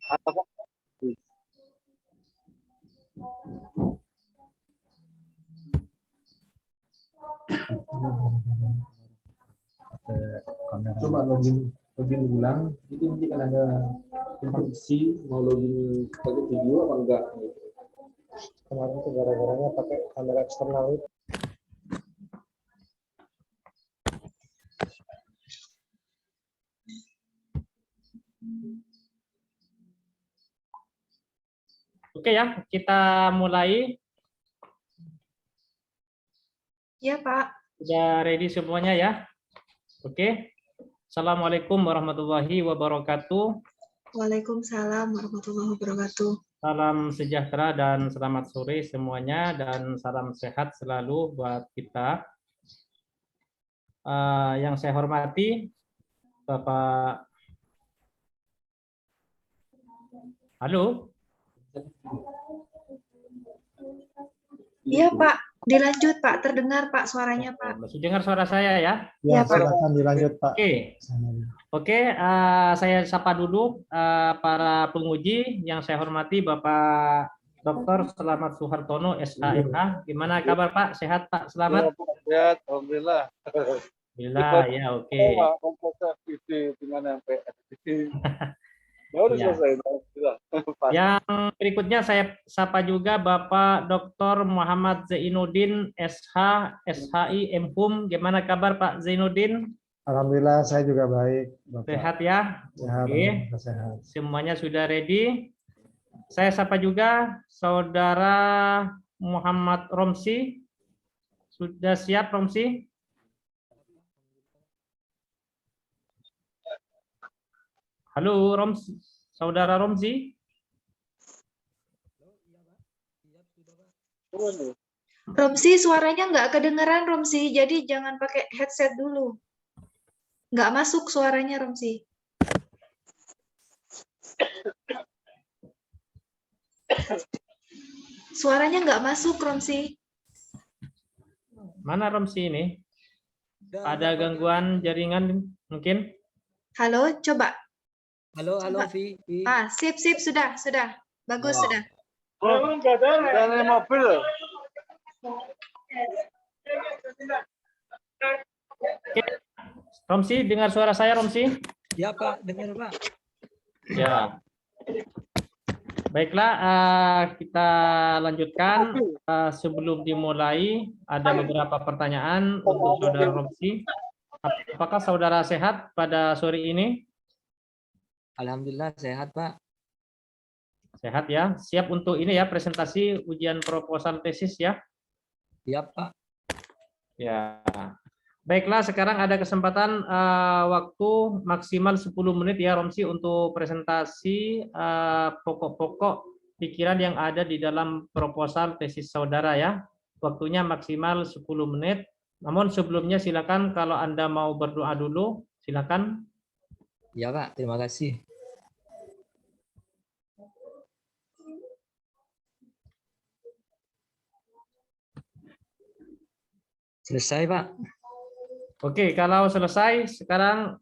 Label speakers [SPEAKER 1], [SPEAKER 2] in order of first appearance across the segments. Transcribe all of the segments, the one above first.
[SPEAKER 1] Apa?
[SPEAKER 2] Coba login ulang, itu nanti kan ada tempat isi mau login pakai video apa enggak. Kemarin itu gara-garanya pakai kamera eksternal itu.
[SPEAKER 3] Oke ya, kita mulai.
[SPEAKER 4] Ya, Pak.
[SPEAKER 3] Sudah ready semuanya ya? Oke. Assalamualaikum warahmatullahi wabarakatuh.
[SPEAKER 4] Waalaikumsalam warahmatullahi wabarakatuh.
[SPEAKER 3] Salam sejahtera dan selamat sore semuanya, dan salam sehat selalu buat kita. Yang saya hormati Bapak. Halo?
[SPEAKER 4] Iya, Pak. Dilanjut, Pak. Terdengar, Pak, suaranya, Pak.
[SPEAKER 3] Masih dengar suara saya ya?
[SPEAKER 4] Ya, Pak.
[SPEAKER 2] Silakan dilanjut, Pak.
[SPEAKER 3] Oke, saya sapa dulu para penguji yang saya hormati, Bapak Dr. Selamat Suhartono, SHMH. Gimana kabar Pak? Sehat Pak? Selamat?
[SPEAKER 1] Sehat, alhamdulillah.
[SPEAKER 3] Alhamdulillah, ya oke.
[SPEAKER 1] Baru
[SPEAKER 3] Ya.
[SPEAKER 1] selesai, alhamdulillah.
[SPEAKER 3] Yang berikutnya saya sapa juga Bapak Dr. Muhammad Zainuddin, SH, SHI, MHUM. Gimana kabar Pak Zainuddin?
[SPEAKER 2] Alhamdulillah saya juga baik, Bapak.
[SPEAKER 3] Sehat ya?
[SPEAKER 2] Sehat,
[SPEAKER 3] Oke.
[SPEAKER 2] alhamdulillah sehat.
[SPEAKER 3] Semuanya sudah ready. Saya sapa juga Saudara Muhammad Romsi. Sudah siap Romsi? Halo Romsi, Saudara Romsi.
[SPEAKER 4] Romsi, suaranya nggak kedengeran, Romsi. Jadi jangan pakai headset dulu. Nggak masuk suaranya, Romsi. Suaranya nggak masuk, Romsi.
[SPEAKER 3] Mana Romsi ini? Ada gangguan jaringan mungkin?
[SPEAKER 4] Halo, coba.
[SPEAKER 5] Halo, halo,
[SPEAKER 4] Coba.
[SPEAKER 5] Vi.
[SPEAKER 4] Sip, sudah. Bagus, sudah.
[SPEAKER 1] Udah naik mobil.
[SPEAKER 3] Oke. Romsi, dengar suara saya Romsi?
[SPEAKER 5] Ya, Pak, dengar, Pak.
[SPEAKER 3] Ya. Baiklah, kita lanjutkan. Sebelum dimulai, ada beberapa pertanyaan untuk Saudara Romsi. Apakah Saudara sehat pada sore ini?
[SPEAKER 5] Alhamdulillah sehat, Pak.
[SPEAKER 3] Sehat ya. Siap untuk ini ya, presentasi ujian proposal tesis ya?
[SPEAKER 5] Ya, Pak.
[SPEAKER 3] Ya. Baiklah, sekarang ada kesempatan waktu maksimal 10 menit ya Romsi untuk presentasi pokok-pokok pikiran yang ada di dalam proposal tesis saudara ya. Waktunya maksimal 10 menit. Namun sebelumnya silakan kalau Anda mau berdoa dulu, silakan.
[SPEAKER 5] Ya, Pak. Terima kasih. Selesai, Pak.
[SPEAKER 3] Oke, kalau selesai sekarang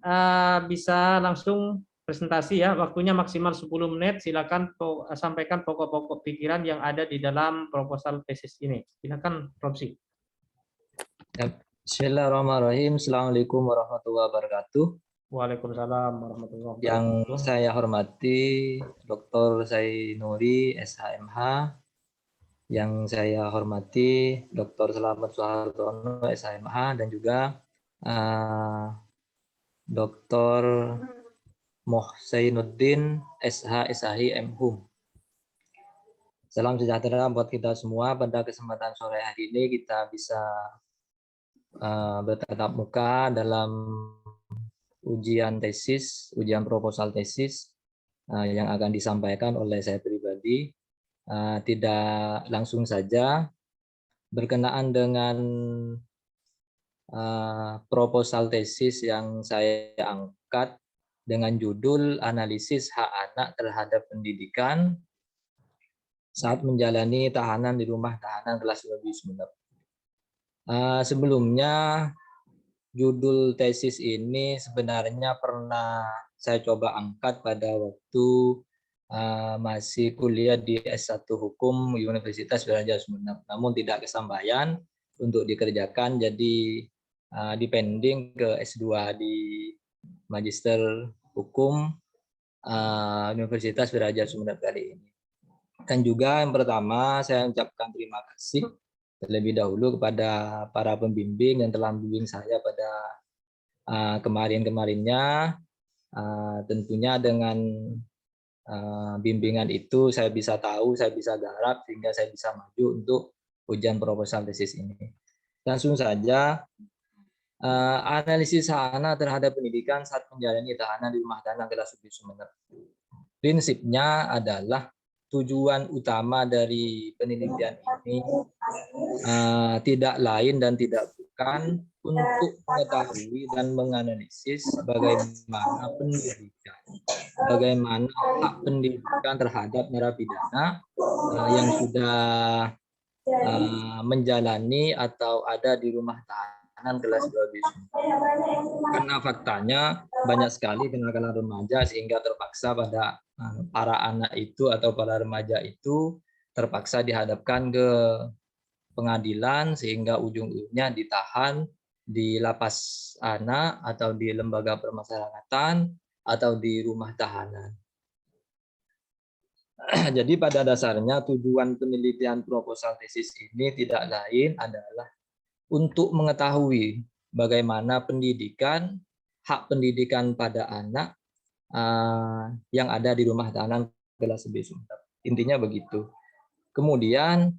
[SPEAKER 3] bisa langsung presentasi ya. Waktunya maksimal 10 menit. Silakan sampaikan pokok-pokok pikiran yang ada di dalam proposal tesis ini. Silakan Romsi.
[SPEAKER 5] Ya. Bismillahirrahmanirrahim. Assalamualaikum warahmatullahi wabarakatuh.
[SPEAKER 3] Waalaikumsalam warahmatullahi wabarakatuh.
[SPEAKER 5] Yang saya hormati Dr. Zainuddin, SHMH. Yang saya hormati Dr. Selamat Suhartono, SHMH, dan juga Dr. Mohsainuddin, SH, SHI, MHUM. Salam sejahtera buat kita semua. Pada kesempatan sore hari ini kita bisa bertatap muka dalam ujian tesis, ujian proposal tesis yang akan disampaikan oleh saya pribadi. Tidak langsung saja berkenaan dengan proposal tesis yang saya angkat dengan judul analisis hak anak terhadap pendidikan saat menjalani tahanan di rumah tahanan kelas 29. Sebelumnya judul tesis ini sebenarnya pernah saya coba angkat pada waktu masih kuliah di S1 Hukum Universitas Belajar Sumeneb, namun tidak kesampaian untuk dikerjakan, jadi dipending ke S2 di Magister Hukum Universitas Belajar Sumeneb kali ini. Dan juga yang pertama saya ucapkan terima kasih terlebih dahulu kepada para pembimbing yang telah membimbing saya pada kemarin-kemarinnya. Tentunya dengan bimbingan itu saya bisa tahu, saya bisa garap, sehingga saya bisa maju untuk ujian proposal tesis ini. Langsung saja, analisis hana terhadap pendidikan saat menjalani tahanan di rumah tahanan kelas 7 Sumeneb. Prinsipnya adalah tujuan utama dari penelitian ini tidak lain dan tidak bukan untuk mengetahui dan menganalisis bagaimana pendidikan, bagaimana hak pendidikan terhadap narapidana yang sudah menjalani atau ada di rumah tahanan kelas 2 Bisu. Karena faktanya banyak sekali kenakalan remaja sehingga terpaksa pada para anak itu atau para remaja itu terpaksa dihadapkan ke pengadilan sehingga ujung-ujungnya ditahan di lapas anak atau di lembaga permasyarakatan atau di rumah tahanan. Jadi pada dasarnya tujuan penelitian proposal tesis ini tidak lain adalah untuk mengetahui bagaimana pendidikan, hak pendidikan pada anak yang ada di rumah tahanan kelas 1 Sumeneb. Intinya begitu. Kemudian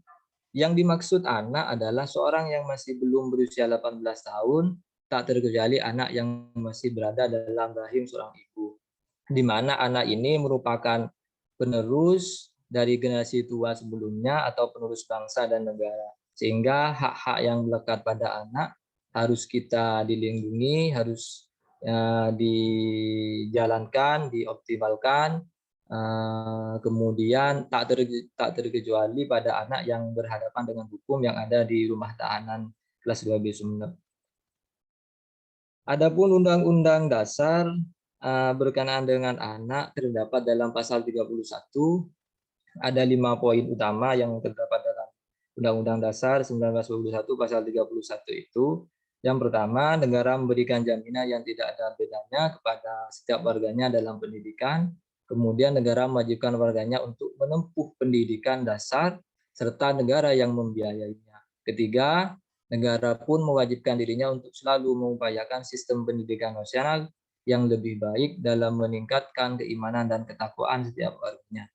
[SPEAKER 5] yang dimaksud anak adalah seorang yang masih belum berusia 18 tahun, tak terkecuali anak yang masih berada dalam rahim seorang ibu. Di mana anak ini merupakan penerus dari generasi tua sebelumnya atau penerus bangsa dan negara. Sehingga hak-hak yang melekat pada anak harus kita dilindungi, harus dijalankan, dioptimalkan, kemudian tak terkecuali pada anak yang berhadapan dengan hukum yang ada di rumah tahanan kelas 2 B Sumeneb. Adapun Undang-Undang Dasar berkenaan dengan anak terdapat dalam pasal 31, ada 5 poin utama yang terdapat dalam Undang-Undang Dasar 1921 pasal 31 itu. Yang pertama, negara memberikan jaminan yang tidak ada bedanya kepada setiap warganya dalam pendidikan. Kemudian negara mewajibkan warganya untuk menempuh pendidikan dasar serta negara yang membiayainya. Ketiga, negara pun mewajibkan dirinya untuk selalu mengupayakan sistem pendidikan nasional yang lebih baik dalam meningkatkan keimanan dan ketakwaan setiap warganya.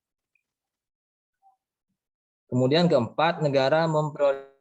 [SPEAKER 5] Kemudian keempat, negara memperoleh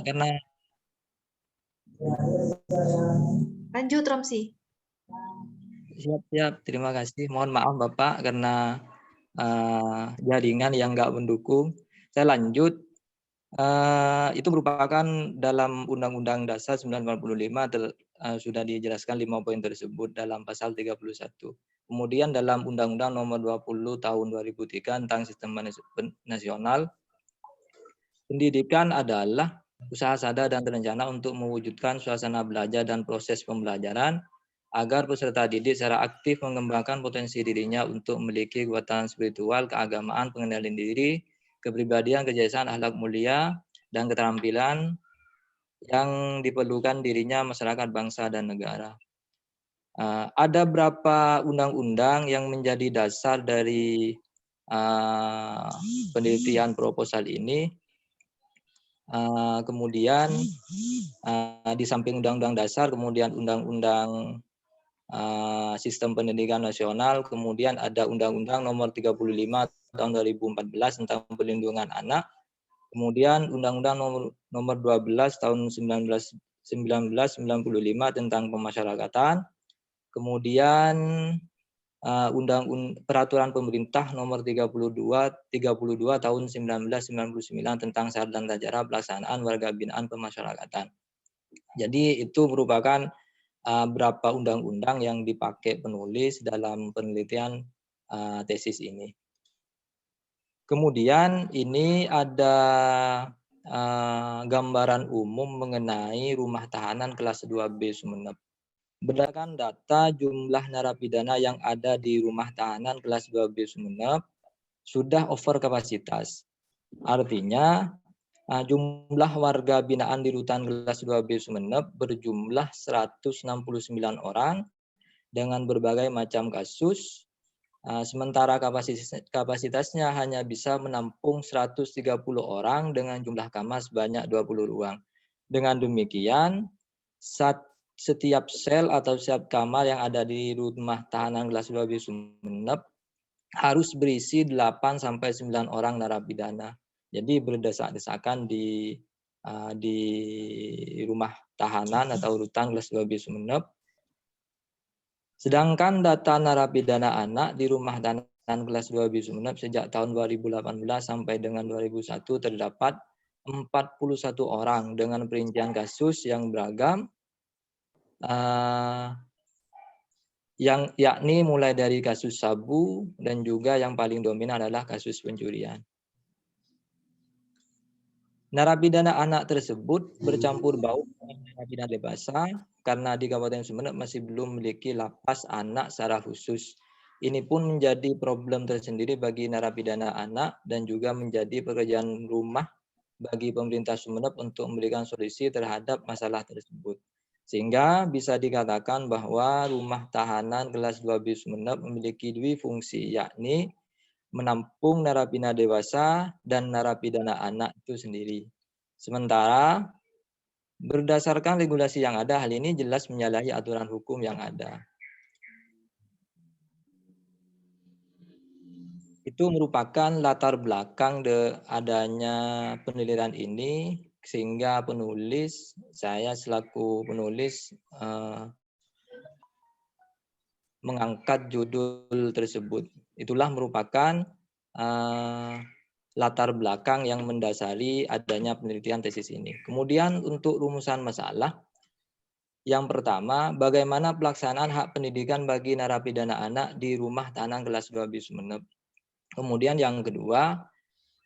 [SPEAKER 5] karena
[SPEAKER 4] Lanjut, Romsi.
[SPEAKER 5] siap, terima kasih. Mohon maaf Bapak karena jaringan yang nggak mendukung. Saya lanjut. Itu merupakan dalam Undang-Undang Dasar 1945 sudah dijelaskan 5 poin tersebut dalam pasal 31. Kemudian dalam Undang-Undang Nomor 20 Tahun 2003 tentang Sistem Nasional, pendidikan adalah usaha sadar dan terencana untuk mewujudkan suasana belajar dan proses pembelajaran agar peserta didik secara aktif mengembangkan potensi dirinya untuk memiliki kekuatan spiritual, keagamaan, pengendalian diri, kepribadian, kejayaan, akhlak mulia, dan keterampilan yang diperlukan dirinya, masyarakat, bangsa, dan negara. Ada berapa undang-undang yang menjadi dasar dari penelitian proposal ini. Kemudian di samping Undang-Undang Dasar, kemudian Undang-Undang Sistem Pendidikan Nasional, kemudian ada Undang-Undang Nomor 35 Tahun 2014 tentang Perlindungan Anak, kemudian Undang-Undang Nomor 12 Tahun 1995 tentang Pemasyarakatan, kemudian Peraturan Pemerintah Nomor 32 Tahun 1999 tentang syarat dan cara pelaksanaan warga binaan pemasyarakatan. Jadi itu merupakan berapa undang-undang yang dipakai penulis dalam penelitian tesis ini. Kemudian ini ada gambaran umum mengenai rumah tahanan kelas 2B Sumeneb. Berdasarkan data jumlah narapidana yang ada di rumah tahanan kelas 2B Sumeneb sudah over kapasitas. Artinya jumlah warga binaan di rutan kelas 2B Sumeneb berjumlah 169 orang dengan berbagai macam kasus, sementara kapasitasnya hanya bisa menampung 130 orang dengan jumlah kamar sebanyak 20 ruang. Dengan demikian, setiap sel atau setiap kamar yang ada di rumah tahanan kelas 2B Sumeneb harus berisi 8-9 orang narapidana. Jadi berdesak-desakan di rumah tahanan atau rutan kelas 2B Sumeneb. Sedangkan data narapidana anak di rumah tahanan kelas 2B Sumeneb sejak tahun 2018 sampai dengan 2001 terdapat 41 orang dengan perincian kasus yang beragam, yang yakni mulai dari kasus sabu dan juga yang paling dominan adalah kasus pencurian. Narapidana anak tersebut bercampur baur dengan narapidana dewasa karena di Kabupaten Sumeneb masih belum memiliki lapas anak secara khusus. Ini pun menjadi problem tersendiri bagi narapidana anak dan juga menjadi pekerjaan rumah bagi pemerintah Sumeneb untuk memberikan solusi terhadap masalah tersebut. Sehingga bisa dikatakan bahwa rumah tahanan kelas 2B Sumeneb memiliki dua fungsi, yakni menampung narapidana dewasa dan narapidana anak itu sendiri. Sementara berdasarkan regulasi yang ada, hal ini jelas menyalahi aturan hukum yang ada. Itu merupakan latar belakang adanya penelitian ini, sehingga saya selaku penulis mengangkat judul tersebut. Itulah merupakan latar belakang yang mendasari adanya penelitian tesis ini. Kemudian untuk rumusan masalah, yang pertama, bagaimana pelaksanaan hak pendidikan bagi narapidana anak di rumah tahanan kelas 2B Sumeneb. Kemudian yang kedua,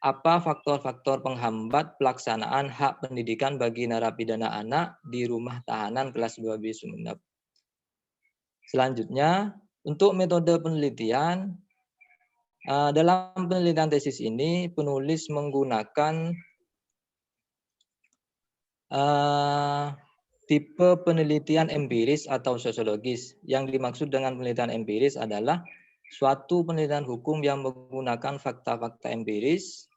[SPEAKER 5] apa faktor-faktor penghambat pelaksanaan hak pendidikan bagi narapidana anak di rumah tahanan kelas 2B Sumeneb. Selanjutnya, untuk metode penelitian, dalam penelitian tesis ini penulis menggunakan tipe penelitian empiris atau sosiologis. Yang dimaksud dengan penelitian empiris adalah suatu penelitian hukum yang menggunakan fakta-fakta empiris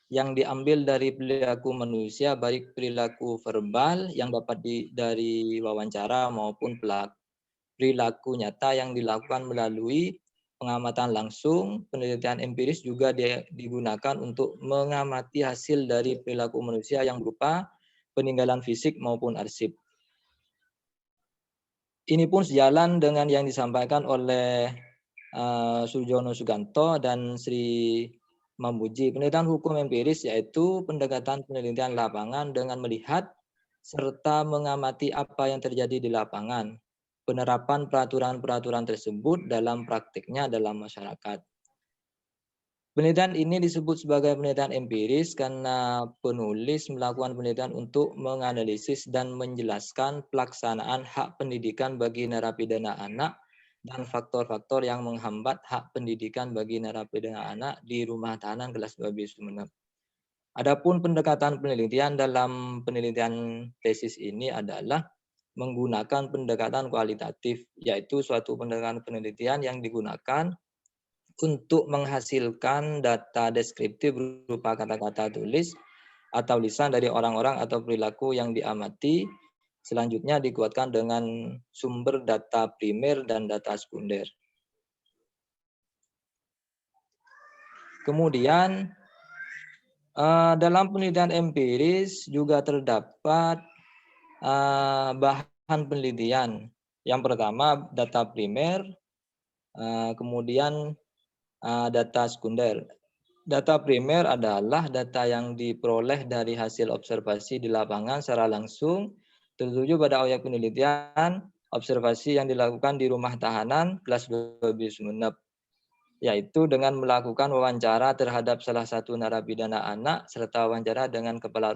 [SPEAKER 5] yang diambil dari perilaku manusia, baik perilaku verbal yang dapat dari wawancara maupun perilaku nyata yang dilakukan melalui pengamatan langsung. Penelitian empiris juga digunakan untuk mengamati hasil dari perilaku manusia yang berupa peninggalan fisik maupun arsip. Ini pun sejalan dengan yang disampaikan oleh Surjono Suganto dan Sri Mambuji. Penelitian hukum empiris yaitu pendekatan penelitian lapangan dengan melihat serta mengamati apa yang terjadi di lapangan, penerapan peraturan-peraturan tersebut dalam praktiknya dalam masyarakat. Penelitian ini disebut sebagai penelitian empiris karena penulis melakukan penelitian untuk menganalisis dan menjelaskan pelaksanaan hak pendidikan bagi narapidana anak dan faktor-faktor yang menghambat hak pendidikan bagi narapidana anak di rumah tahanan kelas 2B Sumeneb. Adapun pendekatan penelitian dalam penelitian tesis ini adalah menggunakan pendekatan kualitatif, yaitu suatu pendekatan penelitian yang digunakan untuk menghasilkan data deskriptif berupa kata-kata tulis atau lisan dari orang-orang atau perilaku yang diamati. Selanjutnya dikuatkan dengan sumber data primer dan data sekunder. Kemudian dalam penelitian empiris juga terdapat bahan penelitian. Yang pertama data primer, kemudian data sekunder. Data primer adalah data yang diperoleh dari hasil observasi di lapangan secara langsung, tertuju pada objek penelitian observasi yang dilakukan di rumah tahanan kelas 2B Sumeneb, yaitu dengan melakukan wawancara terhadap salah satu narapidana anak serta wawancara dengan kepala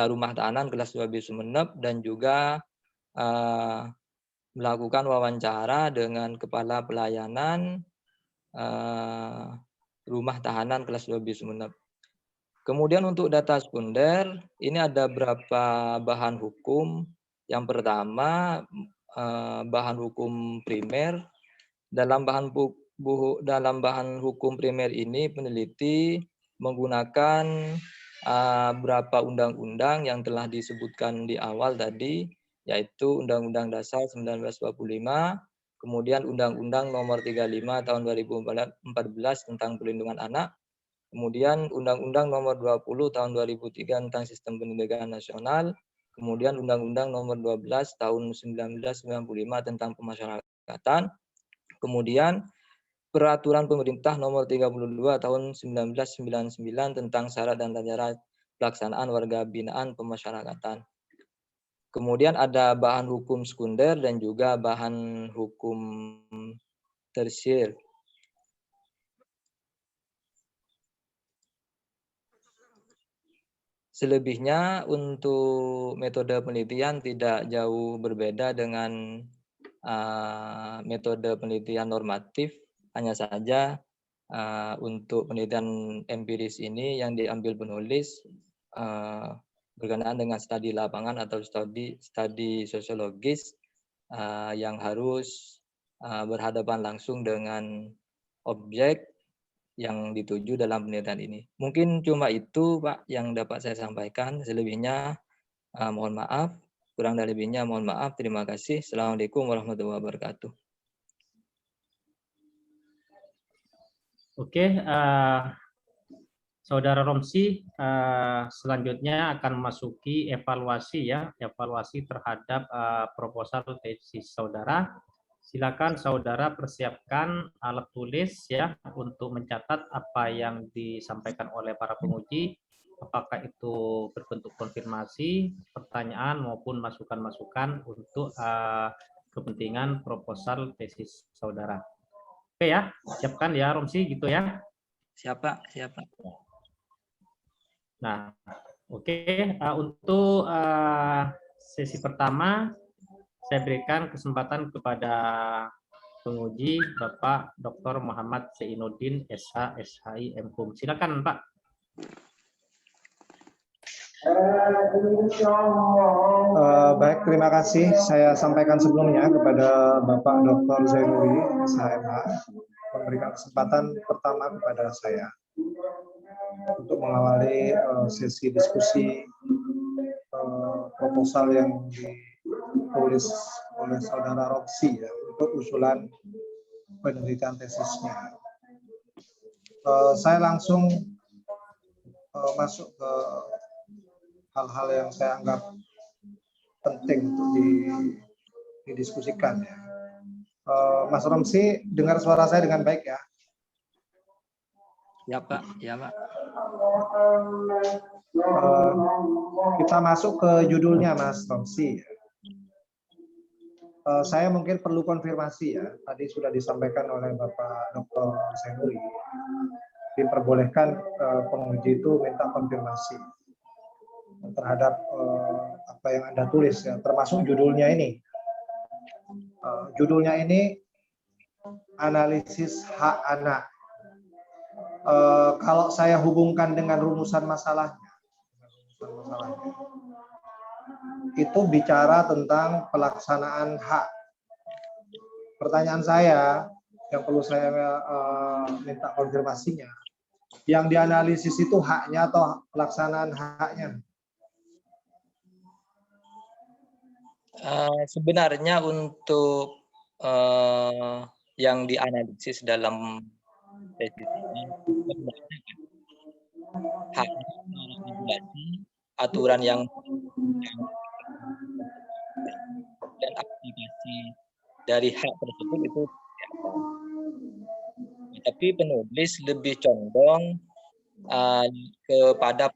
[SPEAKER 5] rumah tahanan kelas 2B Sumeneb dan juga melakukan wawancara dengan kepala pelayanan rumah tahanan kelas 2B Sumeneb. Kemudian untuk data sekunder, ini ada beberapa bahan hukum. Yang pertama, bahan hukum primer. Dalam bahan hukum primer ini, peneliti menggunakan beberapa undang-undang yang telah disebutkan di awal tadi, yaitu Undang-Undang Dasar 1945, kemudian Undang-Undang Nomor 35 Tahun 2014 tentang Perlindungan Anak, kemudian Undang-Undang Nomor 20 Tahun 2003 tentang Sistem Pendidikan Nasional, kemudian Undang-Undang Nomor 12 Tahun 1995 tentang Pemasyarakatan, kemudian Peraturan Pemerintah Nomor 32 Tahun 1999 tentang Syarat dan Syarat Pelaksanaan Warga Binaan Pemasyarakatan. Kemudian ada bahan hukum sekunder dan juga bahan hukum tersier. Selebihnya untuk metode penelitian tidak jauh berbeda dengan metode penelitian normatif, hanya saja untuk penelitian empiris ini yang diambil penulis berkenaan dengan studi lapangan atau studi sosiologis yang harus berhadapan langsung dengan objek yang dituju dalam penelitian ini. Mungkin cuma itu Pak yang dapat saya sampaikan. Selebihnya mohon maaf. Kurang dan lebihnya mohon maaf. Terima kasih. Assalamualaikum warahmatullahi wabarakatuh.
[SPEAKER 3] Oke, Saudara Romsi, selanjutnya akan memasuki evaluasi ya, evaluasi terhadap proposal tesis saudara. Silakan saudara persiapkan alat tulis ya untuk mencatat apa yang disampaikan oleh para penguji, apakah itu berbentuk konfirmasi, pertanyaan maupun masukan-masukan untuk kepentingan proposal tesis saudara. Oke ya, siapkan ya Romsi gitu ya.
[SPEAKER 5] Siapa?
[SPEAKER 3] Nah, oke. Untuk sesi pertama, saya berikan kesempatan kepada penguji Bapak Dr. Muhammad Zainuddin, SH, SHI, MHum. Silakan Pak.
[SPEAKER 2] Baik, terima kasih. Saya sampaikan sebelumnya kepada Bapak Dr. Zainuddin, SHMH, memberikan kesempatan pertama kepada saya untuk mengawali sesi diskusi proposal yang ditulis oleh saudara Roksi ya, untuk usulan penelitian tesisnya. Saya langsung masuk ke
[SPEAKER 6] hal-hal yang saya anggap penting untuk didiskusikan ya. Mas Romsi, dengar suara saya dengan baik ya?
[SPEAKER 5] Ya Pak, ya Pak.
[SPEAKER 6] Kita masuk ke judulnya Mas Romsi. Saya mungkin perlu konfirmasi ya. Tadi sudah disampaikan oleh Bapak Dr. Senuri. Diperbolehkan penguji itu minta konfirmasi terhadap apa yang Anda tulis ya, termasuk judulnya ini. Judulnya ini analisis hak anak. Kalau saya hubungkan dengan rumusan masalahnya, itu bicara tentang pelaksanaan hak. Pertanyaan saya yang perlu saya minta konfirmasinya, yang dianalisis itu haknya atau pelaksanaan haknya?
[SPEAKER 5] Sebenarnya untuk yang dianalisis dalam tesis ini hak regulasi, aturan yang dan aplikasi dari hak tersebut itu tapi penulis lebih condong kepada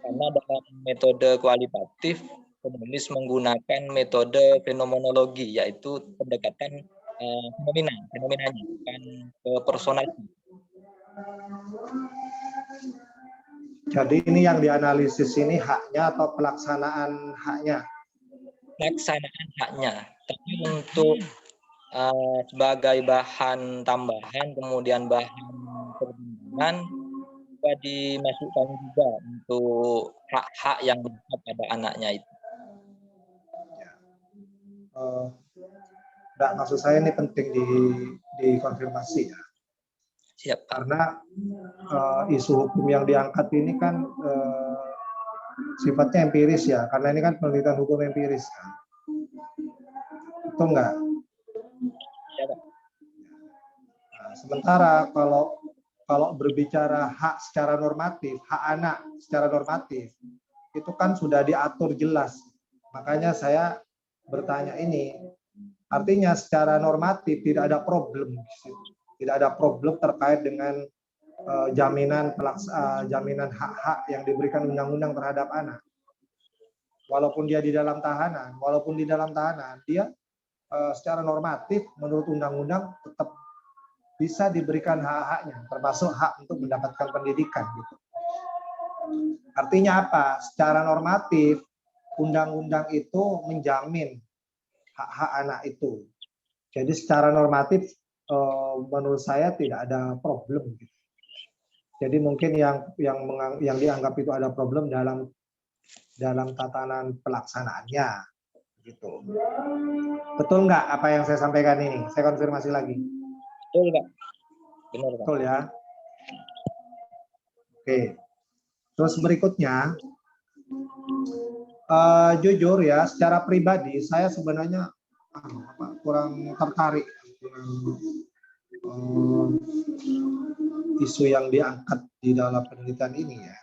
[SPEAKER 5] karena dalam metode kualitatif penulis menggunakan metode fenomenologi, yaitu pendekatan fenomenanya, bukan personasi.
[SPEAKER 6] Jadi ini yang dianalisis ini haknya atau pelaksanaan haknya?
[SPEAKER 5] Pelaksanaan haknya. Tapi untuk sebagai bahan tambahan, kemudian bahan pertimbangan, dimasukkan juga untuk hak-hak yang berhak pada anaknya itu.
[SPEAKER 6] Enggak, maksud saya ini penting dikonfirmasi ya.
[SPEAKER 5] Siap.
[SPEAKER 6] Karena isu hukum yang diangkat ini kan sifatnya empiris ya, karena ini kan penelitian hukum empiris kan. Betul enggak?
[SPEAKER 5] Ya, Pak.
[SPEAKER 6] Nah, sementara kalau berbicara hak secara normatif, hak anak secara normatif, itu kan sudah diatur jelas. Makanya saya bertanya ini, artinya secara normatif tidak ada problem. Tidak ada problem terkait dengan jaminan hak-hak yang diberikan undang-undang terhadap anak. Walaupun dia di dalam tahanan, dia secara normatif menurut undang-undang tetap bisa diberikan hak-haknya, termasuk hak untuk mendapatkan pendidikan. Gitu. Artinya apa? Secara normatif, undang-undang itu menjamin hak-hak anak itu. Jadi secara normatif, menurut saya tidak ada problem. Gitu. Jadi mungkin yang dianggap itu ada problem dalam tatanan pelaksanaannya. Gitu. Betul nggak apa yang saya sampaikan ini? Saya konfirmasi lagi.
[SPEAKER 5] Betul, Pak. Benar, Pak.
[SPEAKER 6] Betul ya. Oke. Terus berikutnya, jujur ya, secara pribadi saya sebenarnya kurang tertarik dengan isu yang diangkat di dalam penelitian ini ya.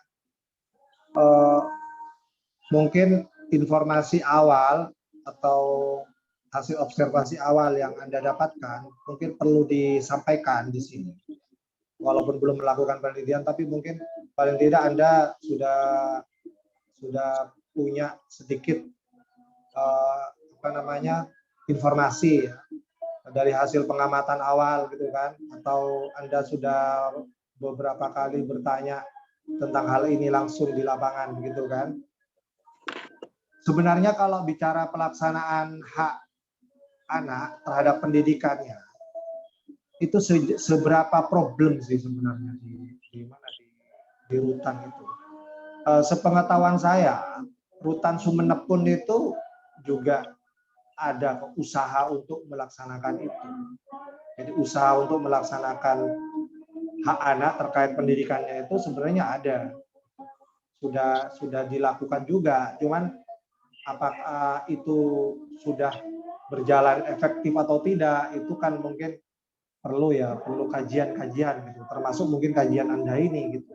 [SPEAKER 6] Mungkin informasi awal atau hasil observasi awal yang Anda dapatkan mungkin perlu disampaikan di sini. Walaupun belum melakukan penelitian, tapi mungkin paling tidak Anda sudah punya sedikit informasi ya, dari hasil pengamatan awal gitu kan, atau Anda sudah beberapa kali bertanya tentang hal ini langsung di lapangan gitu kan. Sebenarnya kalau bicara pelaksanaan hak anak terhadap pendidikannya, itu seberapa problem sih sebenarnya di rutan itu. Sepengetahuan saya, rutan Sumeneb pun itu juga ada usaha untuk melaksanakan itu. Jadi usaha untuk melaksanakan hak anak terkait pendidikannya itu sebenarnya ada. Sudah dilakukan juga, cuman apakah itu sudah berjalan efektif atau tidak, itu kan mungkin perlu kajian-kajian gitu, termasuk mungkin kajian Anda ini gitu.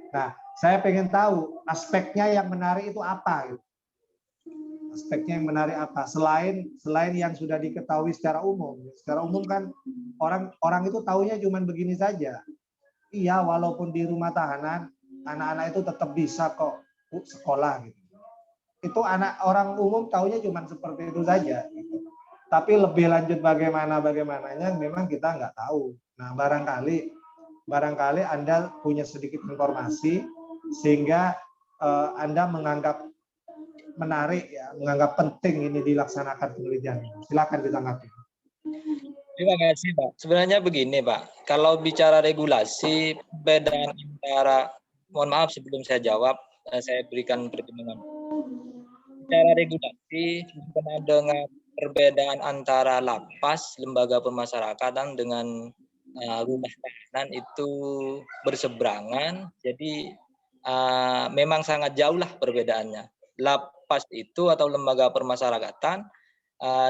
[SPEAKER 6] Nah, saya pengen tahu aspeknya yang menarik itu apa gitu. Aspeknya yang menarik apa selain yang sudah diketahui secara umum. Secara umum kan orang itu taunya cuma begini saja. Iya, walaupun di rumah tahanan anak-anak itu tetap bisa kok sekolah gitu. Itu orang umum taunya cuma seperti itu saja gitu. Tapi lebih lanjut bagaimananya memang kita nggak tahu. Nah, barangkali Anda punya sedikit informasi sehingga Anda menganggap menarik ya, menganggap penting ini dilaksanakan penelitian. Silakan ditanggapi.
[SPEAKER 5] Terima kasih, Pak. Sebenarnya begini, Pak. Kalau bicara regulasi, perbedaan antara, mohon maaf sebelum saya jawab, saya berikan pertimbangan. Bicara regulasi, berkenaan dengan perbedaan antara lapas, lembaga pemasyarakatan dengan rumah tahanan itu berseberangan. Jadi memang sangat jauh lah perbedaannya. Lapas itu atau lembaga permasyarakatan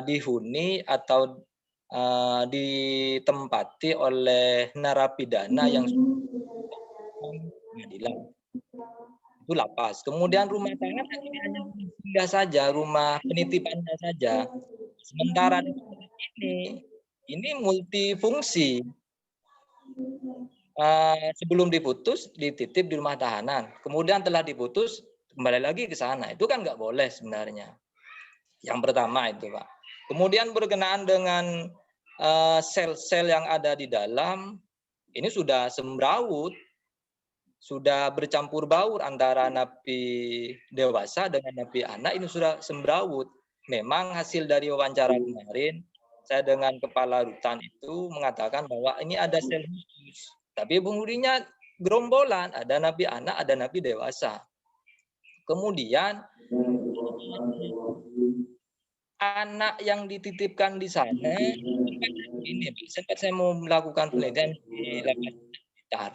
[SPEAKER 5] dihuni atau ditempati oleh narapidana yang pengadilan. Itu lapas. Kemudian rumah tahanan ini hanya singgah saja, rumah penitipannya saja. Sementara ini multifungsi. Sebelum diputus dititip di rumah tahanan. Kemudian telah diputus kembali lagi ke sana. Itu kan nggak boleh sebenarnya. Yang pertama itu, Pak. Kemudian berkenaan dengan sel-sel yang ada di dalam, ini sudah semrawut, sudah bercampur baur antara napi dewasa dengan napi anak, ini sudah semrawut. Memang hasil dari wawancara kemarin, saya dengan kepala rutan itu mengatakan bahwa ini ada sel khusus. Tapi penghuninya gerombolan, ada napi anak, ada napi dewasa. Kemudian anak yang dititipkan di sana, ini sempat saya mau melakukan penelitian di lapas sekitar.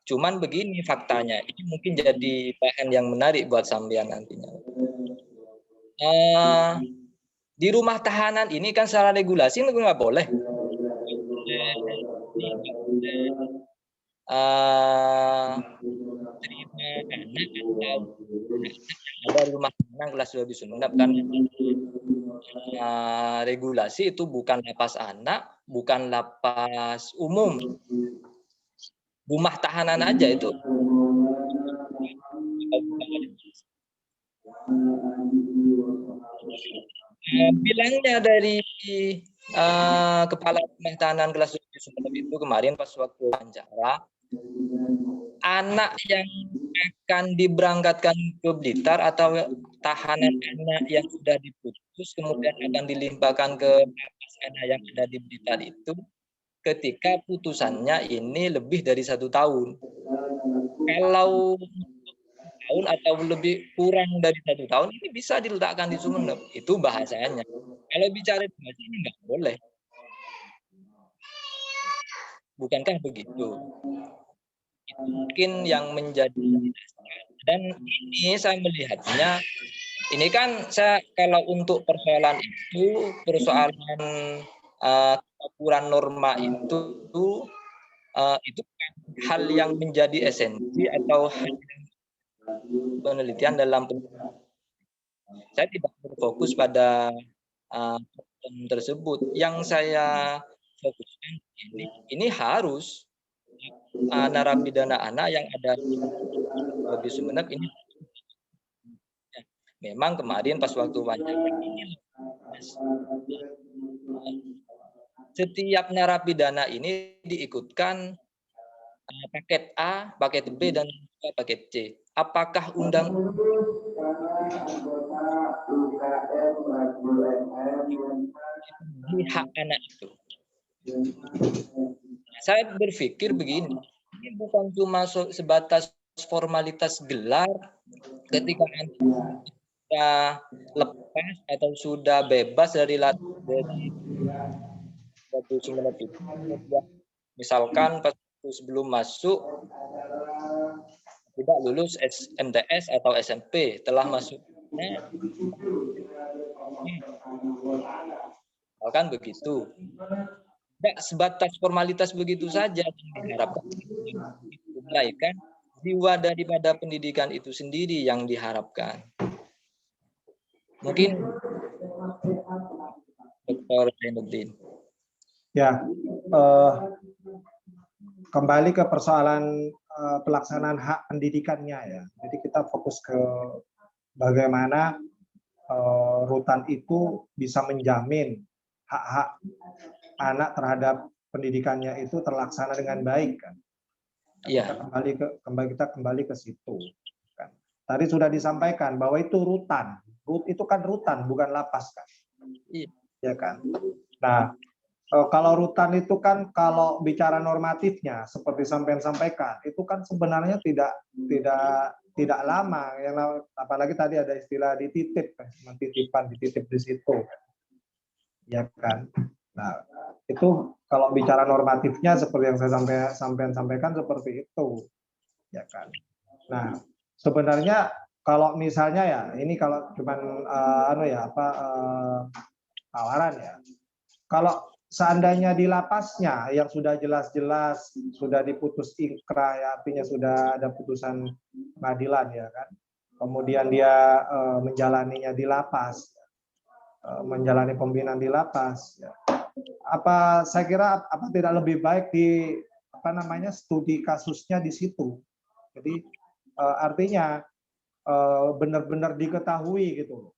[SPEAKER 5] Cuman begini faktanya, ini mungkin jadi bahan yang menarik buat sampean nantinya. Di rumah tahanan ini kan secara regulasi nggak boleh. Terima anak atau ada rumah tahanan kelas 2 disunat kan regulasi itu bukan lapas anak, bukan lapas umum, rumah tahanan aja itu. Bilangnya dari kepala rumah tahanan kelas 2 Sumeneb itu kemarin pas waktu wawancara, anak yang akan diberangkatkan ke Blitar atau tahanan anak yang sudah diputus kemudian akan dilimpahkan ke lapas anak yang ada di Blitar itu ketika putusannya ini lebih dari 1 tahun. Kalau tahun atau lebih kurang dari 1 tahun ini bisa diletakkan di Sumeneb, itu bahasanya. Kalau bicara ini nggak boleh. Bukankah begitu? Mungkin yang menjadi, dan ini saya melihatnya ini kan saya kalau untuk persoalan itu aturan norma itu hal yang menjadi esensi atau penelitian dalam saya tidak berfokus pada tersebut. Yang saya fokuskan ini harus narapidana anak yang ada di Sumeneb ini memang kemarin pas waktu wawancara ini setiap narapidana ini diikutkan paket A, paket B dan paket C. Apakah undang di hak anak itu? Saya berpikir begini, ini bukan cuma sebatas formalitas gelar ketika sudah lepas atau sudah bebas dari Sumeneb itu. Misalkan pas sebelum masuk tidak lulus MTS atau SMP, telah masuknya misalkan begitu. tidak sebatas formalitas begitu saja yang diharapkan. Melainkan jiwa daripada pendidikan itu sendiri yang diharapkan. Mungkin Dr. Zainuddin.
[SPEAKER 6] Ya, kembali ke persoalan pelaksanaan hak pendidikannya ya. Jadi kita fokus ke bagaimana rutan itu bisa menjamin hak-hak anak terhadap pendidikannya itu terlaksana dengan baik kan.
[SPEAKER 5] Iya.
[SPEAKER 6] Kita kembali ke situ. Kan. Tadi sudah disampaikan bahwa itu rutan. Itu kan rutan, bukan lapas kan.
[SPEAKER 5] Iya.
[SPEAKER 6] Ya kan. Nah, kalau rutan itu kan kalau bicara normatifnya seperti sampean sampaikan itu kan sebenarnya tidak lama, apalagi tadi ada istilah dititip, dititip di situ, ya kan. Nah itu kalau bicara normatifnya seperti yang saya sampaikan seperti itu, ya kan. Nah sebenarnya kalau misalnya ya ini kalau cuman tawaran ya, kalau seandainya di lapasnya yang sudah jelas-jelas sudah diputus inkrah ya, artinya sudah ada putusan pengadilan ya kan, kemudian dia menjalaninya di lapas, menjalani pembinaan di lapas ya. Saya kira tidak lebih baik di studi kasusnya di situ. Jadi artinya benar-benar diketahui gitu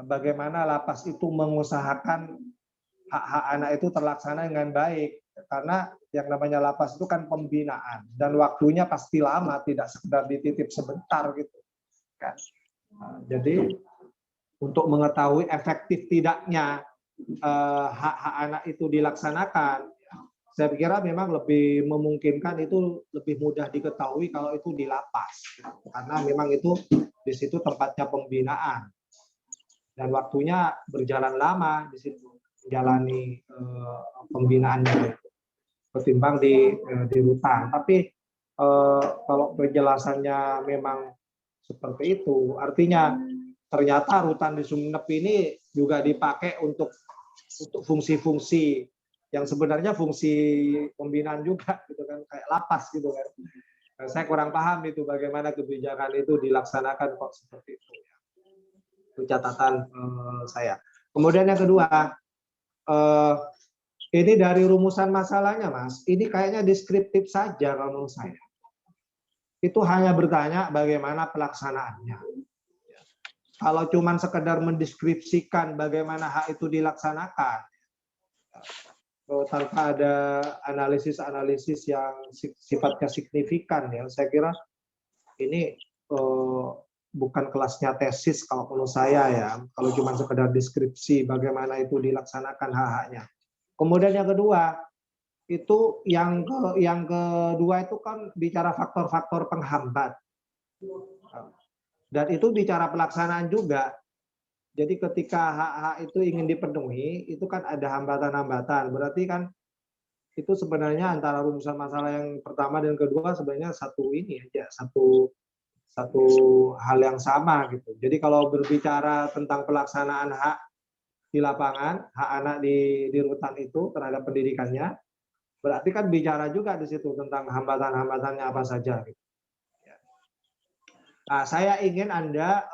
[SPEAKER 6] bagaimana lapas itu mengusahakan hak-hak anak itu terlaksana dengan baik, karena yang namanya lapas itu kan pembinaan dan waktunya pasti lama, tidak sekedar dititip sebentar gitu kan. Jadi untuk mengetahui efektif tidaknya hak-hak anak itu dilaksanakan, saya kira memang lebih memungkinkan, itu lebih mudah diketahui kalau itu di lapas, karena memang itu di situ tempatnya pembinaan dan waktunya berjalan lama di situ menjalani pembinaannya ketimbang di rutan. Tapi kalau penjelasannya memang seperti itu, artinya ternyata rutan di Sumeneb ini juga dipakai untuk fungsi-fungsi yang sebenarnya fungsi pembinaan juga gitu kan, kayak lapas gitu kan. Nah, saya kurang paham itu bagaimana kebijakan itu dilaksanakan kok seperti itu. Itu catatan saya. Kemudian yang kedua, ini dari rumusan masalahnya, Mas. Ini kayaknya deskriptif saja kalau menurut saya. Itu hanya bertanya bagaimana pelaksanaannya. Kalau cuma sekedar mendeskripsikan bagaimana hak itu dilaksanakan, tanpa ada analisis-analisis yang sifatnya signifikan, ya, saya kira ini bukan kelasnya tesis kalau menurut saya ya. Kalau cuma sekedar deskripsi bagaimana itu dilaksanakan hak-haknya. Kemudian yang kedua, itu yang kedua itu kan bicara faktor-faktor penghambat. Dan itu bicara pelaksanaan juga. Jadi ketika hak-hak itu ingin dipenuhi, itu kan ada hambatan-hambatan. Berarti kan itu sebenarnya antara rumusan masalah yang pertama dan kedua sebenarnya satu hal yang sama gitu. Jadi kalau berbicara tentang pelaksanaan hak di lapangan, hak anak di rutan itu terhadap pendidikannya, berarti kan bicara juga di situ tentang hambatan-hambatannya apa saja. Gitu. Nah, saya ingin Anda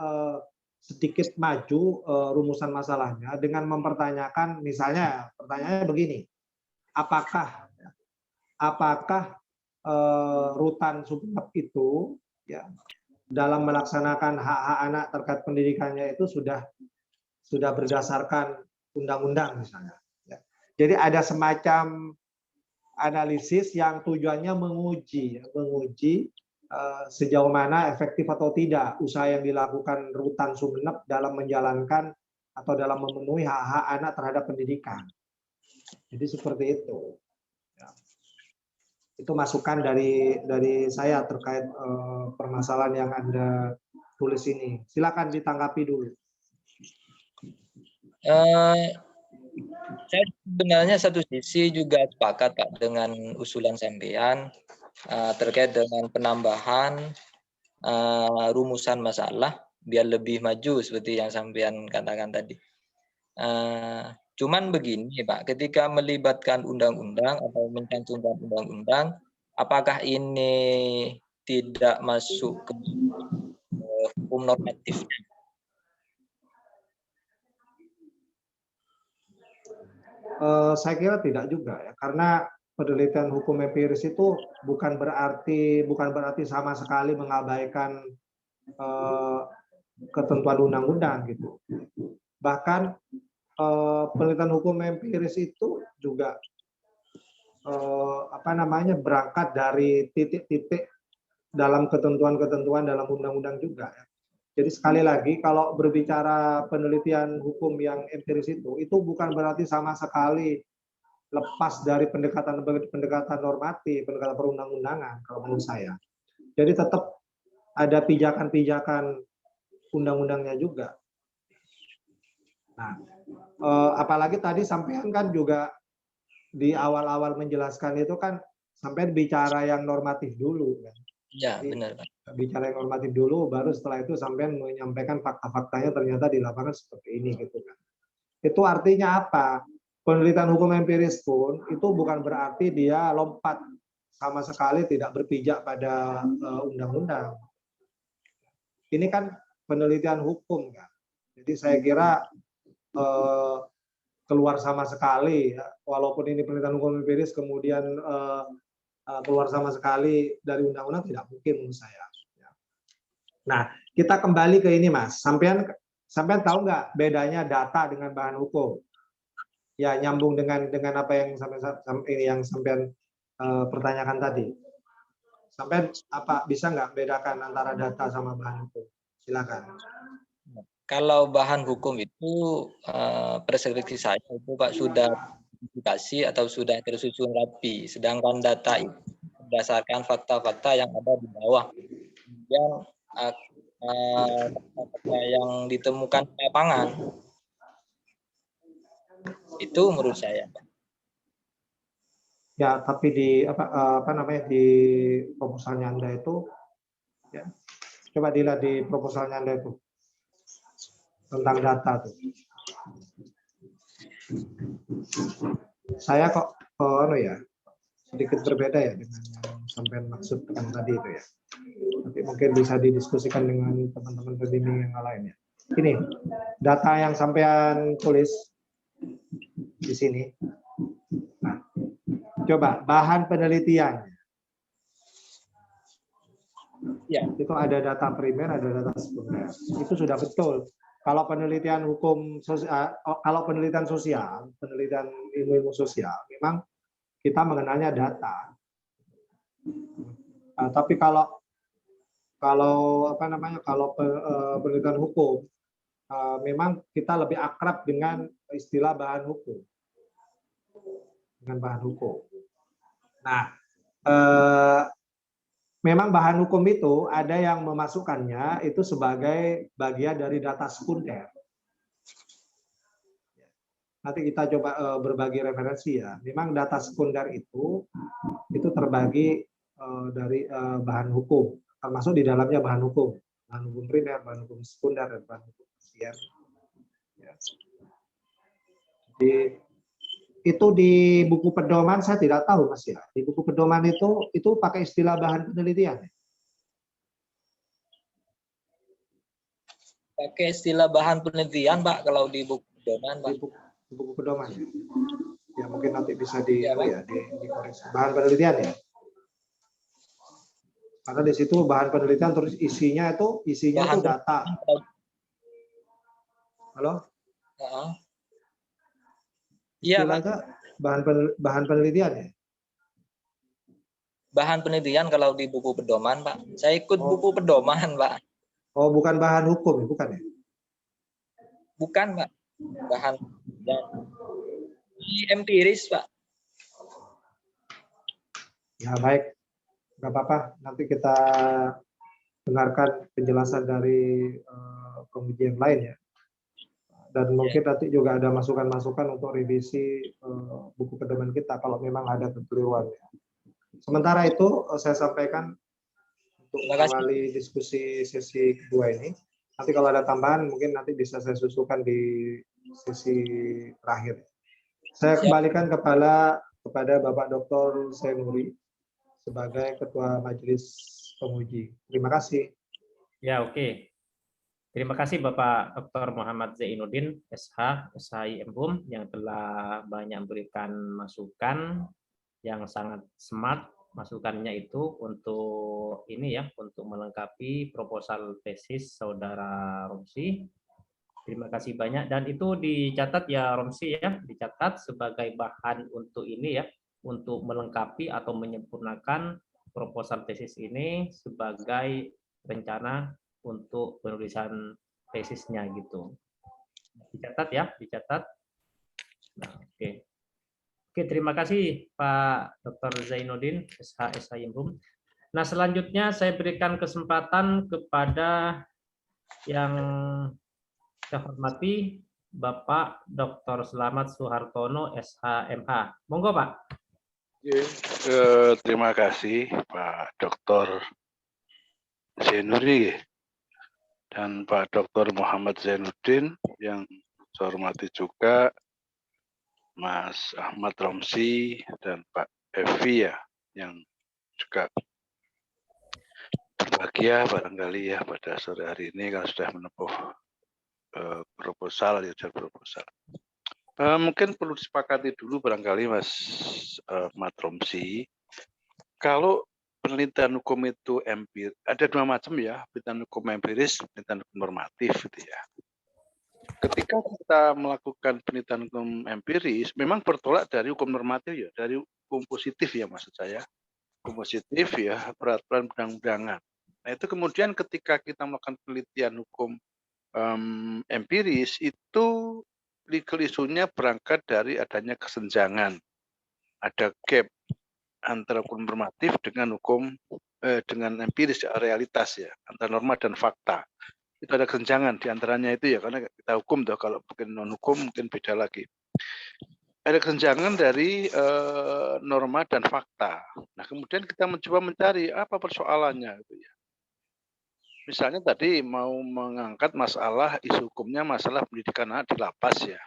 [SPEAKER 6] sedikit maju rumusan masalahnya dengan mempertanyakan, misalnya pertanyaannya begini, apakah rutan Sumeneb itu ya dalam melaksanakan hak-hak anak terkait pendidikannya itu sudah berdasarkan undang-undang misalnya. Ya. Jadi ada semacam analisis yang tujuannya menguji sejauh mana efektif atau tidak usaha yang dilakukan rutan Sumeneb dalam menjalankan atau dalam memenuhi hak-hak anak terhadap pendidikan. Jadi seperti itu. Ya. Itu masukan dari saya terkait permasalahan yang Anda tulis ini. Silakan ditanggapi dulu.
[SPEAKER 5] Saya sebenarnya satu sisi juga sepakat Pak dengan usulan sampean terkait dengan penambahan rumusan masalah biar lebih maju seperti yang sampean katakan tadi. Cuman begini Pak, ketika melibatkan undang-undang atau mencantumkan undang-undang, apakah ini tidak masuk ke hukum normatif?
[SPEAKER 6] Saya kira tidak juga ya, karena penelitian hukum empiris itu bukan berarti sama sekali mengabaikan ketentuan undang-undang gitu. Bahkan penelitian hukum empiris itu juga berangkat dari titik-titik dalam ketentuan-ketentuan dalam undang-undang juga ya. Jadi sekali lagi kalau berbicara penelitian hukum yang empiris itu bukan berarti sama sekali lepas dari pendekatan normatif, pendekatan perundang-undangan kalau menurut saya. Jadi tetap ada pijakan-pijakan undang-undangnya juga. Nah, apalagi tadi sampean kan juga di awal-awal menjelaskan itu kan sampean bicara yang normatif dulu kan.
[SPEAKER 5] Ya, benar Pak.
[SPEAKER 6] Bicara yang normatif dulu, baru setelah itu sampean menyampaikan fakta-faktanya ternyata di lapangan seperti ini gitu kan. Itu artinya apa? Penelitian hukum empiris pun itu bukan berarti dia lompat sama sekali tidak berpijak pada undang-undang. Ini kan penelitian hukum kan. Jadi saya kira keluar sama sekali, ya. Walaupun ini penelitian hukum empiris kemudian keluar sama sekali dari undang-undang tidak mungkin menurut saya. Nah, kita kembali ke ini Mas. Sampean tahu nggak bedanya data dengan bahan hukum? Ya nyambung dengan apa yang sampean pertanyakan tadi. Sampean bisa nggak bedakan antara data sama bahan hukum? Silakan.
[SPEAKER 5] Kalau bahan hukum itu persepsi saya itu Pak sudah dikasih atau sudah tersusun rapi, sedangkan data itu berdasarkan fakta-fakta yang ada di bawah. Kemudian fakta yang ditemukan di lapangan itu menurut saya.
[SPEAKER 6] Ya, tapi di di proposalnya Anda itu, ya, coba dilihat di proposalnya Anda itu tentang data tuh. Saya kok sedikit berbeda ya dengan yang sampai maksud yang tadi itu ya. Nanti mungkin bisa didiskusikan dengan teman-teman pembimbing yang lain ya. Ini data yang sampean tulis di sini. Nah, coba bahan penelitian.
[SPEAKER 5] Ya.
[SPEAKER 6] Itu ada data primer, ada data sekunder. Itu sudah betul. Kalau penelitian hukum sosial, kalau penelitian sosial, penelitian ilmu sosial, memang kita mengenalnya data. Tapi kalau penelitian hukum, memang kita lebih akrab dengan istilah bahan hukum. Dengan bahan hukum. Nah, memang bahan hukum itu ada yang memasukkannya itu sebagai bagian dari data sekunder. Nanti kita coba berbagi referensi ya. Memang data sekunder itu terbagi dari bahan hukum, termasuk di dalamnya bahan hukum primer, bahan hukum sekunder, dan bahan hukum tersier. Ya. Itu di buku pedoman saya tidak tahu Mas ya. Di buku pedoman itu pakai istilah bahan penelitian.
[SPEAKER 5] Pakai istilah bahan penelitian Pak kalau di buku pedoman Pak.
[SPEAKER 6] Di buku pedoman ya. Ya mungkin nanti bisa dikoreksi. Bahan penelitian ya. Karena di situ bahan penelitian terus isinya itu data. Halo?
[SPEAKER 5] Iya,
[SPEAKER 6] bahan penelitian ya?
[SPEAKER 5] Bahan penelitian kalau di buku pedoman, Pak. Saya ikut buku pedoman, Pak.
[SPEAKER 6] Oh, bukan bahan hukum, bukan ya?
[SPEAKER 5] Bukan, Pak. Bahan empiris, Pak.
[SPEAKER 6] Ya, baik. Nggak apa-apa, nanti kita dengarkan penjelasan dari pengujian lain ya. Dan mungkin nanti juga ada masukan-masukan untuk revisi buku pedoman kita kalau memang ada kekeliruan. Sementara itu saya sampaikan untuk mengawali diskusi sesi kedua ini. Nanti kalau ada tambahan mungkin nanti bisa saya susulkan di sesi terakhir. Saya kembalikan kepada Bapak Dr. Senuri sebagai Ketua Majelis Penguji. Terima kasih.
[SPEAKER 3] Ya, oke. Terima kasih Bapak Dr. Muhammad Zainuddin, SH, SHI MHUM, yang telah banyak memberikan masukan yang sangat smart. Masukannya itu untuk ini ya, untuk melengkapi proposal tesis Saudara Romsi. Terima kasih banyak, dan itu dicatat ya Romsi ya, dicatat sebagai bahan untuk ini ya, untuk melengkapi atau menyempurnakan proposal tesis ini sebagai rencana untuk penulisan tesisnya gitu. Dicatat ya, dicatat. Nah, oke. Oke, terima kasih Pak Dr. Zainuddin, SH, SHIMHUM. Nah, selanjutnya saya berikan kesempatan kepada yang saya hormati Bapak Dr. Selamat Suhartono, SHMH. Monggo, Pak.
[SPEAKER 1] Terima kasih Pak Dr. Zainuri dan Pak Dr. Muhammad Zainuddin, yang saya hormati juga Mas Ahmad Romsi dan Pak Evi ya, yang juga berbahagia barangkali ya pada sore hari ini kalau sudah menempuh proposal, ujian proposal. Mungkin perlu disepakati dulu barangkali Mas Ahmad Romsi, kalau penelitian hukum itu empiris, ada dua macam ya, penelitian hukum empiris, penelitian hukum normatif gitu ya. Ketika kita melakukan penelitian hukum empiris, memang bertolak dari hukum normatif ya, dari hukum positif ya maksud saya. Hukum positif ya, peraturan perundang-undangan. Nah itu kemudian ketika kita melakukan penelitian hukum empiris, itu legal isunya berangkat dari adanya kesenjangan. Ada gap antara hukum normatif dengan hukum dengan empiris, realitas ya, antara norma dan fakta. Itu ada kesenjangan di antaranya itu ya, karena kita hukum tuh, kalau mungkin non hukum mungkin beda lagi. Ada kesenjangan dari norma dan fakta. Nah kemudian kita mencoba mencari apa persoalannya gitu ya. Misalnya tadi mau mengangkat masalah isu hukumnya, masalah pendidikan anak di lapas ya.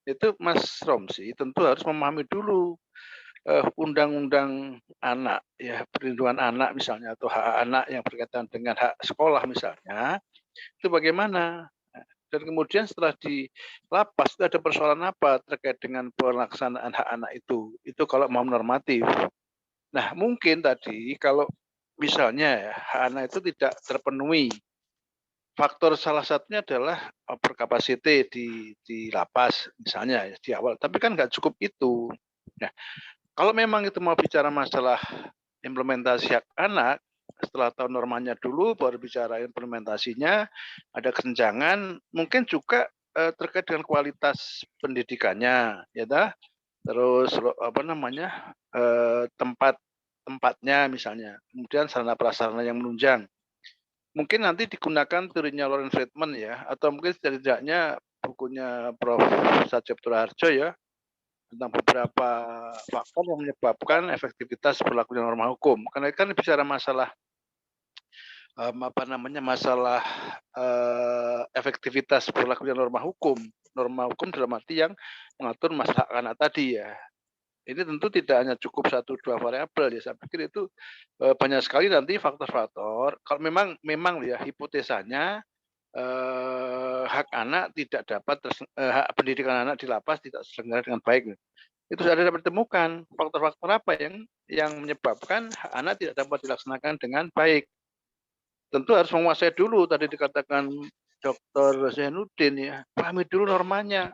[SPEAKER 1] Itu Mas Romsi tentu harus memahami dulu undang-undang anak ya, perlindungan anak misalnya, atau hak anak yang berkaitan dengan hak sekolah misalnya. Itu bagaimana? Dan kemudian setelah di lapas itu ada persoalan apa terkait dengan pelaksanaan hak anak itu kalau mau normatif. Nah mungkin tadi kalau misalnya ya, hak anak itu tidak terpenuhi, faktor salah satunya adalah overcapacity di lapas misalnya ya, di awal, tapi kan nggak cukup itu. Nah kalau memang itu mau bicara masalah implementasi hak anak, setelah tahu normanya dulu baru bicara implementasinya, ada kesenjangan, mungkin juga terkait dengan kualitas pendidikannya, ya dah. Terus apa namanya tempatnya misalnya, kemudian sarana prasarana yang menunjang. Mungkin nanti digunakan teorinya Lawrence Friedman ya, atau mungkin setidaknya bukunya Prof. Satya Harjo ya, tentang beberapa faktor yang menyebabkan efektivitas berlakunya norma hukum. Karena kan bicara masalah masalah efektivitas berlakunya norma hukum. Norma hukum dalam arti yang mengatur masalah hak anak tadi ya. Ini tentu tidak hanya cukup 1-2 variabel ya. Saya pikir itu banyak sekali nanti faktor-faktor. Kalau memang ya hipotesanya hak anak tidak dapat hak pendidikan anak di lapas tidak terselenggara dengan baik. Itu sudah dapat ditemukan faktor-faktor apa yang menyebabkan hak anak tidak dapat dilaksanakan dengan baik. Tentu harus menguasai dulu, tadi dikatakan Dr. Zainuddin ya, pahami dulu normanya.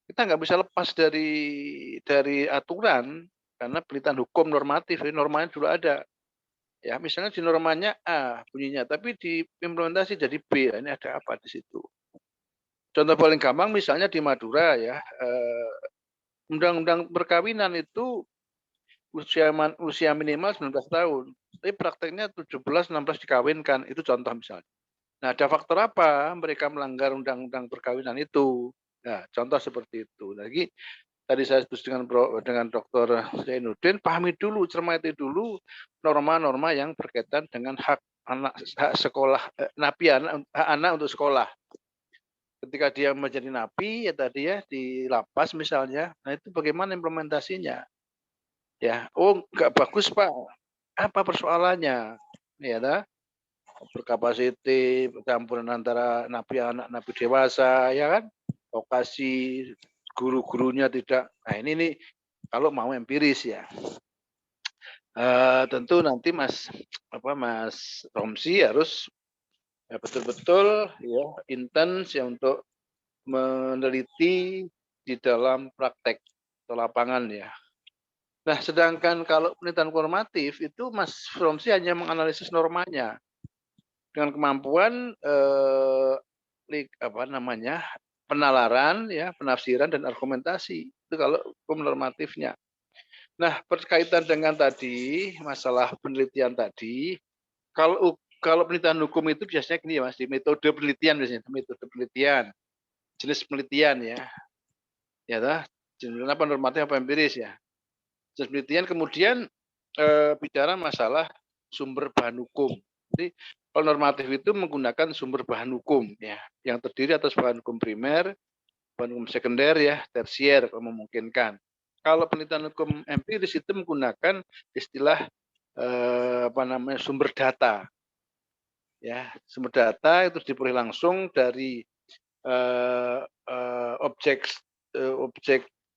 [SPEAKER 1] Kita nggak bisa lepas dari aturan, karena penelitian hukum normatif, ini normanya dulu ada. Ya, misalnya di normanya A bunyinya, tapi di implementasi jadi B. Ini ada apa di situ? Contoh paling gampang misalnya di Madura ya, undang-undang perkawinan itu usia minimal 19 tahun. Tapi prakteknya 17-16 dikawinkan, itu contoh misalnya. Nah, ada faktor apa mereka melanggar undang-undang perkawinan itu? Nah, contoh seperti itu. Lagi tadi saya setuju dengan Dr. Zainuddin, pahami dulu, cermati dulu norma-norma yang berkaitan dengan hak anak, hak sekolah, hak anak untuk sekolah. ketika dia menjadi napi ya tadi ya di lapas misalnya, nah itu bagaimana implementasinya? Ya, oh nggak bagus Pak, apa persoalannya? Ya, dah berkapasiti, campuran antara napi anak, napi dewasa, ya kan? Lokasi guru-gurunya tidak. Nah ini nih kalau mau empiris ya. Tentu nanti Mas Romsi harus ya betul-betul ya intens ya untuk meneliti di dalam praktek atau lapangan ya. Nah, sedangkan kalau penelitian normatif itu Mas Romsi hanya menganalisis normanya dengan kemampuan penalaran ya, penafsiran dan argumentasi. Itu kalau hukum normatifnya. Nah, berkaitan dengan tadi masalah penelitian tadi, kalau penelitian hukum itu biasanya gini ya Mas, di metode penelitian biasanya, metode penelitian, jenis penelitian ya. Ya toh, jenis apa normatif apa empiris ya. Jenis penelitian kemudian bicara masalah sumber bahan hukum. Jadi kalau normatif itu menggunakan sumber bahan hukum ya, yang terdiri atas bahan hukum primer, bahan hukum sekunder ya, tersier kalau memungkinkan. Kalau penelitian hukum empiris itu menggunakan istilah sumber data. Ya, sumber data itu diperoleh langsung dari objek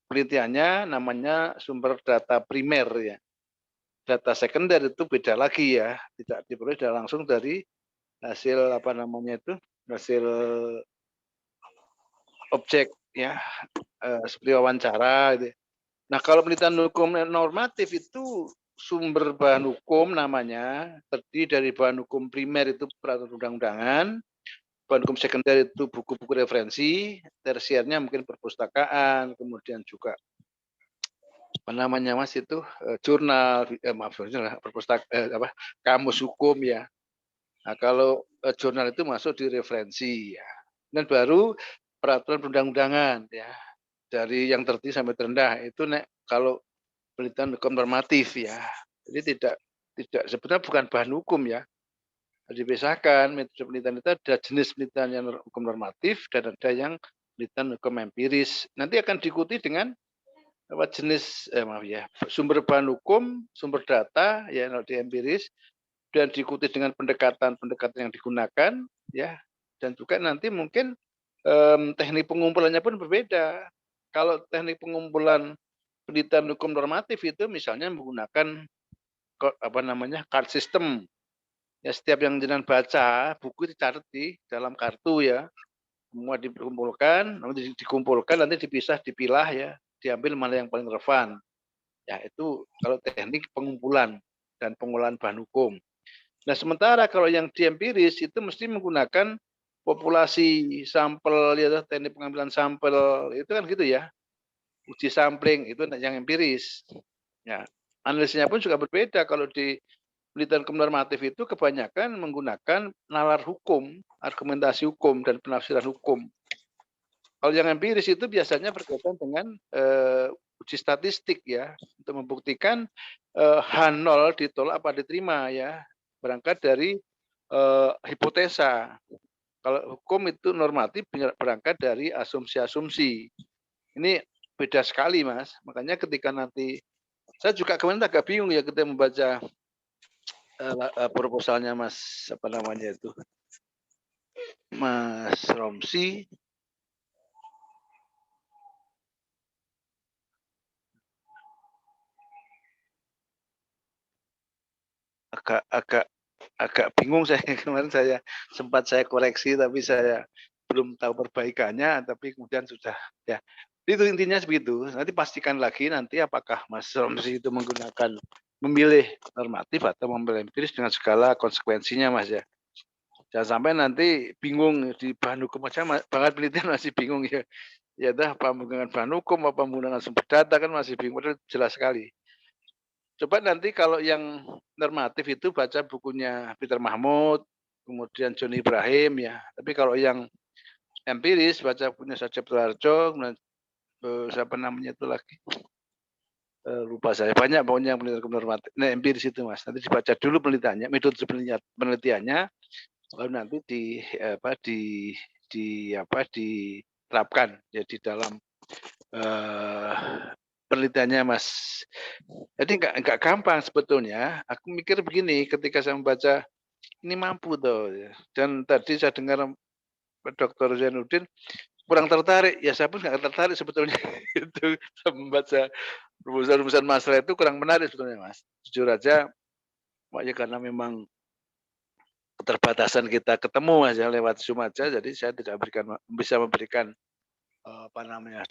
[SPEAKER 1] penelitiannya namanya sumber data primer ya. Data sekunder itu beda lagi ya, tidak diperoleh langsung dari hasil hasil objek ya, seperti wawancara gitu. Nah, kalau penelitian hukum normatif itu sumber bahan hukum namanya terdiri dari bahan hukum primer itu peraturan undang-undangan, bahan hukum sekunder itu buku-buku referensi, tersiernya mungkin perpustakaan, kemudian juga Mas itu jurnal, kamus hukum ya. Nah, kalau jurnal itu masuk di referensi ya. Dan baru peraturan perundang-undangan ya. Dari yang terdiri sampai terendah itu kalau penelitian hukum normatif ya. Jadi tidak sebenarnya bukan bahan hukum ya. Dipisahkan metode penelitian itu ada jenis penelitian yang hukum normatif dan ada yang penelitian hukum empiris. Nanti akan diikuti dengan jenis sumber bahan hukum, sumber data ya di empiris dan diikuti dengan pendekatan yang digunakan ya, dan juga nanti mungkin teknik pengumpulannya pun berbeda. Kalau teknik pengumpulan penelitian hukum normatif itu misalnya menggunakan card system. Ya, setiap yang jenengan baca buku dicatat di dalam kartu ya. Semua dikumpulkan, nanti dipisah, dipilah ya, diambil mana yang paling relevan. Ya, itu kalau teknik pengumpulan dan pengolahan bahan hukum. Nah, sementara kalau yang di empiris itu mesti menggunakan populasi sampel ya, teknik pengambilan sampel itu kan gitu ya. Uji sampling itu yang empiris. Ya, analisisnya pun juga berbeda. Kalau di penelitian hukum normatif itu kebanyakan menggunakan nalar hukum, argumentasi hukum dan penafsiran hukum. Kalau yang empiris itu biasanya berkaitan dengan uji statistik ya, untuk membuktikan H0 ditolak apa diterima ya, berangkat dari hipotesa. Kalau hukum itu normatif berangkat dari asumsi-asumsi. Ini beda sekali Mas, makanya ketika nanti saya juga kemarin agak bingung ya ketika membaca proposalnya Mas Mas Romsi. Agak bingung saya kemarin, sempat saya koreksi tapi saya belum tahu perbaikannya, tapi kemudian sudah ya. Itu intinya begitu. Nanti pastikan lagi nanti apakah Mas Romsi itu memilih normatif atau memilih empiris dengan segala konsekuensinya Mas ya. Jangan sampai nanti bingung di bahan hukum aja banget penelitian masih bingung ya. Ya dah apa menggunakan bahan hukum apa menggunakan sumber data kan masih bingung, padahal jelas sekali. Coba nanti kalau yang normatif itu baca bukunya Peter Mahmud, kemudian John Ibrahim ya. Tapi kalau yang empiris baca punya Sajab Suharjo, siapa namanya itu lagi, lupa saya, banyak pokoknya yang penelitian normatif. Nah, empiris itu Mas, nanti dibaca dulu penelitiannya, metode penelitiannya, lalu nanti diterapkan ya di dalam penelitiannya, Mas. Jadi nggak gampang sebetulnya. Aku mikir begini, ketika saya membaca ini mampu toh, ya. Dan tadi saya dengar Dr. Zainuddin kurang tertarik, ya saya pun nggak tertarik sebetulnya. Itu membaca rumusan-rumusan masalah itu kurang menarik sebetulnya, Mas. Jujur aja, makanya karena memang keterbatasan kita ketemu aja lewat Zoom aja, jadi saya tidak bisa memberikan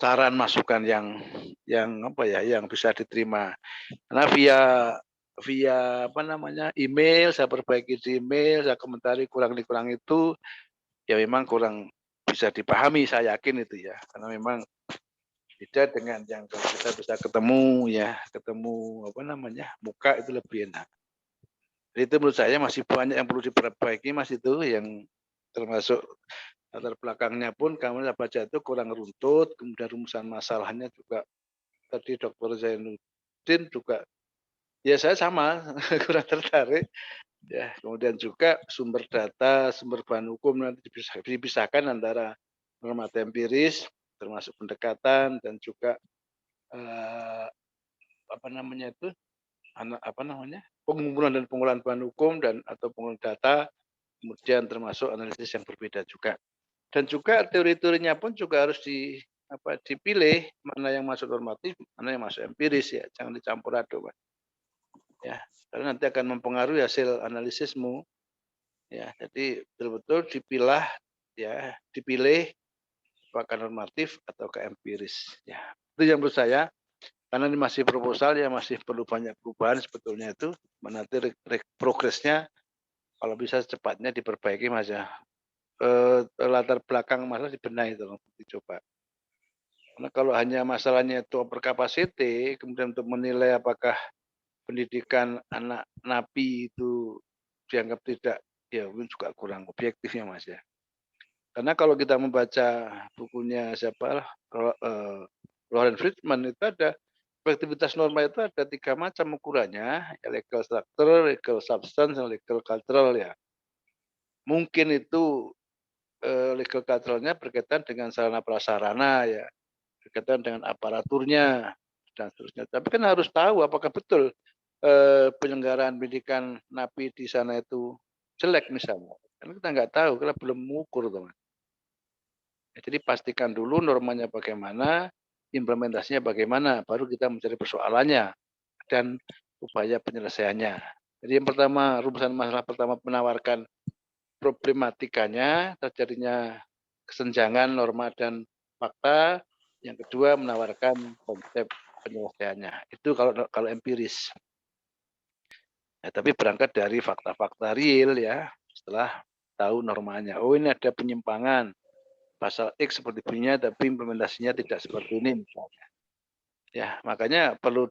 [SPEAKER 1] saran masukan yang yang bisa diterima. Karena via email, saya perbaiki di email, saya komentari kurang itu, ya memang kurang bisa dipahami, saya yakin itu ya, karena memang beda dengan yang kalau kita bisa ketemu muka itu lebih enak. Jadi itu menurut saya masih banyak yang perlu diperbaiki, Mas, itu yang termasuk latar belakangnya pun kami baca itu kurang runtut, kemudian rumusan masalahnya juga tadi Dr. Zainuddin juga ya saya sama kurang tertarik ya. Kemudian juga sumber data, sumber bahan hukum nanti dipisahkan antara normatif empiris termasuk pendekatan dan juga pengumpulan dan pengolahan bahan hukum dan atau pengolahan data, kemudian termasuk analisis yang berbeda juga. Dan juga teori-teorinya pun juga harus dipilih mana yang masuk normatif, mana yang masuk empiris ya, jangan dicampur aduk, Pak. Ya, karena nanti akan mempengaruhi hasil analisismu. Ya, jadi betul-betul dipilih apakah normatif atau ke empiris. Ya, itu yang menurut saya. Karena ini masih proposal ya, masih perlu banyak perubahan sebetulnya itu. Nanti progresnya kalau bisa secepatnya diperbaiki, Mas ya. Latar belakang masalah dibenahi tolong dicoba. Karena kalau hanya masalahnya itu over capacity, kemudian untuk menilai apakah pendidikan anak napi itu dianggap tidak, ya mungkin juga kurang objektifnya, Mas ya. Karena kalau kita membaca bukunya Loren Friedman itu ada efektivitas norma itu ada 3 macam ukurannya, legal structure, legal substance, dan legal cultural ya. Mungkin itu legal culturalnya berkaitan dengan sarana prasarana ya, berkaitan dengan aparaturnya dan seterusnya. Tapi kan harus tahu apakah betul penyelenggaraan pendidikan napi di sana itu jelek misalnya. Karena kita nggak tahu, kita belum mengukur, teman. Ya, jadi pastikan dulu normanya bagaimana, implementasinya bagaimana, baru kita mencari persoalannya dan upaya penyelesaiannya. Jadi yang pertama, rumusan masalah pertama menawarkan problematikanya, terjadinya kesenjangan norma dan fakta. Yang kedua menawarkan konsep penyelesaiannya. Itu kalau empiris. Ya, tapi berangkat dari fakta-fakta real ya, setelah tahu normanya. Oh, ini ada penyimpangan. Pasal X seperti bunyinya, tapi implementasinya tidak seperti ini misalnya. Ya, makanya perlu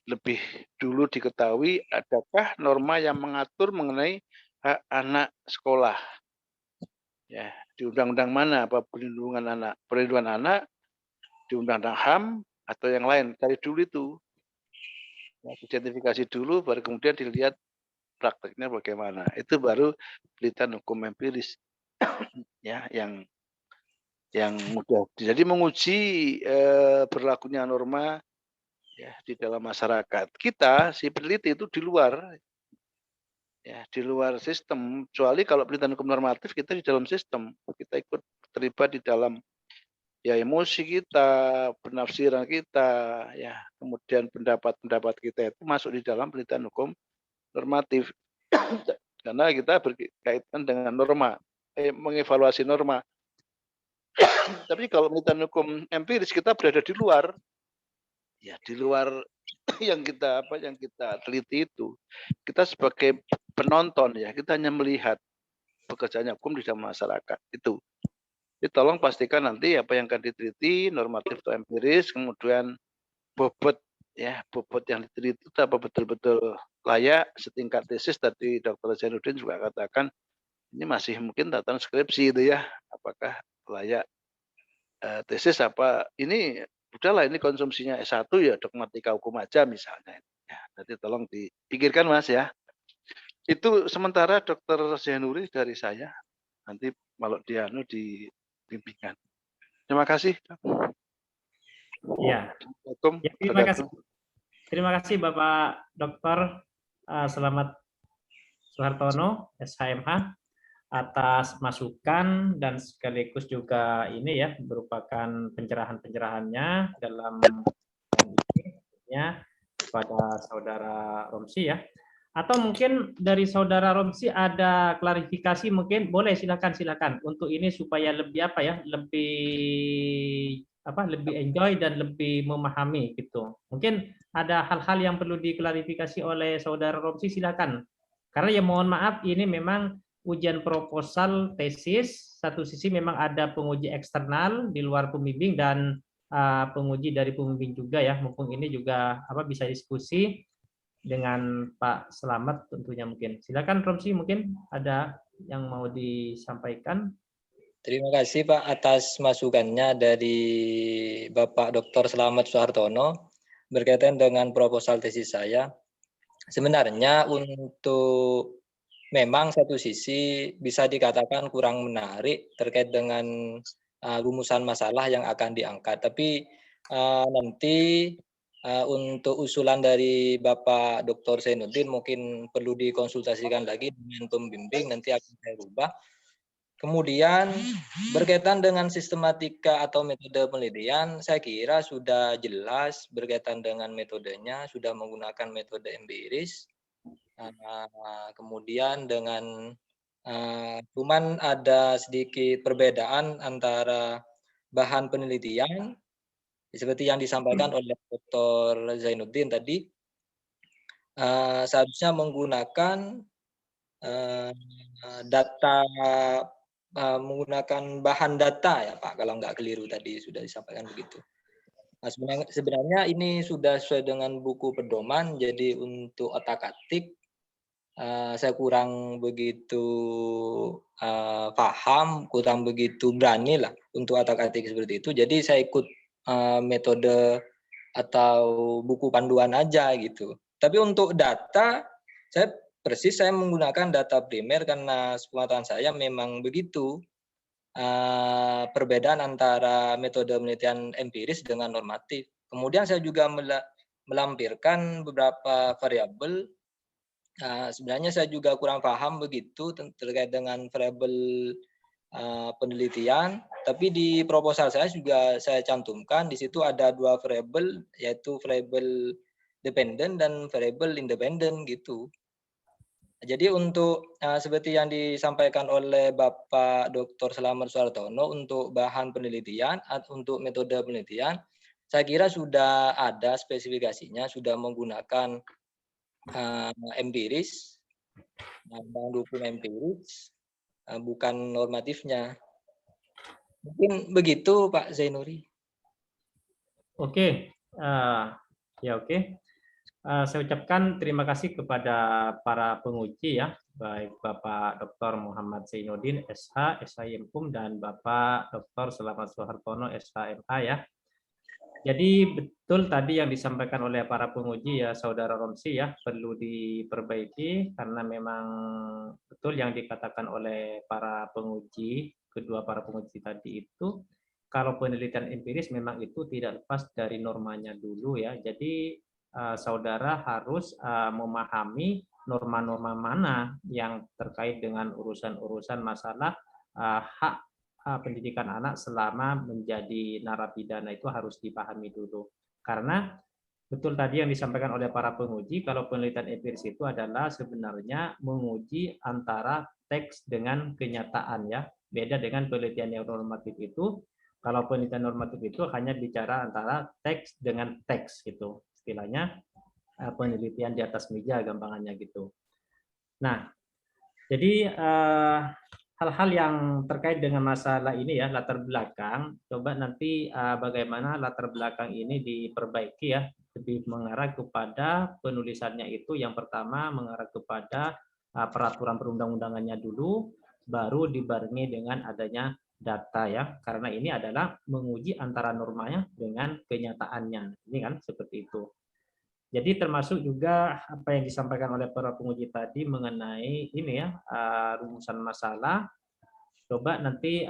[SPEAKER 1] lebih dulu diketahui adakah norma yang mengatur mengenai hak anak sekolah. Ya, di undang-undang mana? Apa perlindungan anak, di undang-undang HAM atau yang lain? Cari dulu itu. Ya, identifikasi dulu, baru kemudian dilihat prakteknya bagaimana. Itu baru penelitian hukum empiris. Ya, yang mudah. Jadi menguji berlakunya norma ya di dalam masyarakat. Kita si peneliti itu di luar sistem. Kecuali kalau penelitian hukum normatif kita di dalam sistem, kita ikut terlibat di dalam ya emosi kita, penafsiran kita, ya kemudian pendapat kita itu masuk di dalam penelitian hukum normatif. Karena kita berkaitan dengan norma, mengevaluasi norma. Tapi kalau penelitian hukum empiris kita berada di luar, ya di luar yang kita teliti itu, kita sebagai penonton ya, kita hanya melihat pekerjaan hukum di dalam masyarakat itu. Jadi tolong pastikan nanti apa yang akan diteliti normatif atau empiris, kemudian bobot yang diteliti itu apa betul-betul layak setingkat tesis. Tadi Dr. Zainuddin juga katakan ini masih mungkin tatanan skripsi itu ya, apakah layak tesis apa ini udahlah ini konsumsinya S1 ya dogmatika hukum aja misalnya. Ya, nanti tolong dipikirkan, Mas ya. Itu sementara Dr. Zainuddin dari saya. Nanti kalau dia di bimbingan. Terima kasih.
[SPEAKER 3] Ya.
[SPEAKER 1] Assalamualaikum
[SPEAKER 3] Ya, terima kasih Bapak Dr. Selamat Suhartono, SHMH, atas masukan dan sekaligus juga ini ya merupakan pencerahan-pencerahannya dalam ini kepada Saudara Romsi ya. Atau mungkin dari Saudara Romsi ada klarifikasi, mungkin boleh, silakan untuk ini supaya lebih apa ya, lebih enjoy dan lebih memahami gitu. Mungkin ada hal-hal yang perlu diklarifikasi oleh Saudara Romsi, silakan. Karena ya mohon maaf, ini memang ujian proposal tesis, satu sisi memang ada penguji eksternal di luar pembimbing dan penguji dari pembimbing juga ya. Mumpung ini juga bisa diskusi dengan Pak Selamat tentunya mungkin. Silakan Romsi, mungkin ada yang mau disampaikan.
[SPEAKER 5] Terima kasih Pak atas masukannya dari Bapak Dr. Selamat Suhartono berkaitan dengan proposal tesis saya. Sebenarnya untuk memang satu sisi bisa dikatakan kurang menarik terkait dengan rumusan masalah yang akan diangkat. Tapi nanti untuk usulan dari Bapak Dr. Zainuddin mungkin perlu dikonsultasikan lagi dengan pembimbing, nanti akan saya rubah. Kemudian berkaitan dengan sistematika atau metode penelitian, saya kira sudah jelas berkaitan dengan metodenya, sudah menggunakan metode empiris. Kemudian dengan cuman ada sedikit perbedaan antara bahan penelitian, seperti yang disampaikan oleh Dr. Zainuddin tadi, seharusnya menggunakan data, menggunakan bahan data ya Pak, kalau nggak keliru tadi sudah disampaikan begitu. Nah, sebenarnya ini sudah sesuai dengan buku pedoman, jadi untuk otak-atik saya kurang begitu paham, kurang begitu berani lah untuk otak-atik seperti itu. Jadi saya ikut metode atau buku panduan aja gitu. Tapi untuk data, saya menggunakan data primer karena sepengetahuan saya memang begitu. Perbedaan antara metode penelitian empiris dengan normatif. Kemudian saya juga melampirkan beberapa variabel. Sebenarnya saya juga kurang paham begitu terkait dengan variabel penelitian, tapi di proposal saya juga saya cantumkan di situ ada 2 variabel, yaitu variabel dependent dan variabel independent gitu. Jadi untuk seperti yang disampaikan oleh Bapak Dr. Selamat Suhartono untuk bahan penelitian, untuk metode penelitian, saya kira sudah ada spesifikasinya, sudah menggunakan empiris, mendukung empiris, bukan normatifnya. Mungkin begitu Pak Zainuri.
[SPEAKER 3] Oke, ya oke. Saya ucapkan terima kasih kepada para penguji ya, baik Bapak Dr. Muhammad Zainuddin, SH, SHMPUM, dan Bapak Dr. Selamat Suhartono, SHMH ya. Jadi betul tadi yang disampaikan oleh para penguji ya, Saudara Romsi ya, perlu diperbaiki karena memang betul yang dikatakan oleh para penguji, kedua para penguji tadi itu, kalau penelitian empiris memang itu tidak lepas dari normanya dulu ya. Jadi saudara harus memahami norma-norma mana yang terkait dengan urusan-urusan masalah hak pendidikan anak selama menjadi narapidana itu harus dipahami dulu. Karena betul tadi yang disampaikan oleh para penguji, kalau penelitian empiris itu adalah sebenarnya menguji antara teks dengan kenyataan ya. Beda dengan penelitian yang normatif itu, kalau penelitian normatif itu hanya bicara antara teks dengan teks gitu. Istilahnya penelitian di atas meja gampangannya gitu. Nah, jadi hal-hal yang terkait dengan masalah ini ya, latar belakang, coba nanti bagaimana latar belakang ini diperbaiki ya, lebih mengarah kepada penulisannya itu yang pertama mengarah kepada peraturan perundang-undangannya dulu, baru dibarengi dengan adanya data ya, karena ini adalah menguji antara normanya dengan kenyataannya. Ini kan seperti itu. Jadi termasuk juga apa yang disampaikan oleh para penguji tadi mengenai ini ya, rumusan masalah Coba nanti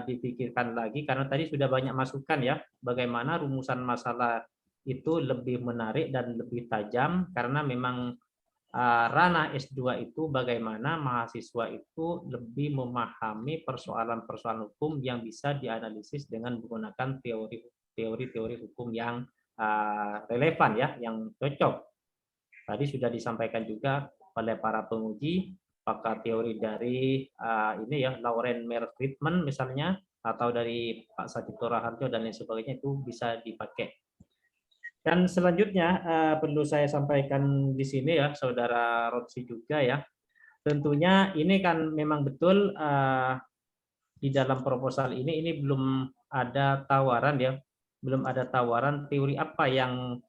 [SPEAKER 3] dipikirkan lagi karena tadi sudah banyak masukan ya, bagaimana rumusan masalah itu lebih menarik dan lebih tajam karena memang ranah S2 itu bagaimana mahasiswa itu lebih memahami persoalan-persoalan hukum yang bisa dianalisis dengan menggunakan teori-teori hukum yang relevan ya, yang cocok. Tadi sudah disampaikan juga oleh para penguji, apakah teori dari ini ya Lauren Mer Friedman misalnya atau dari Pak Satito Raharjo dan lain sebagainya itu bisa dipakai. Dan selanjutnya perlu saya sampaikan di sini ya, Saudara Rotsi juga ya. Tentunya ini kan memang betul di dalam proposal ini belum ada tawaran ya, belum ada tawaran teori apa yang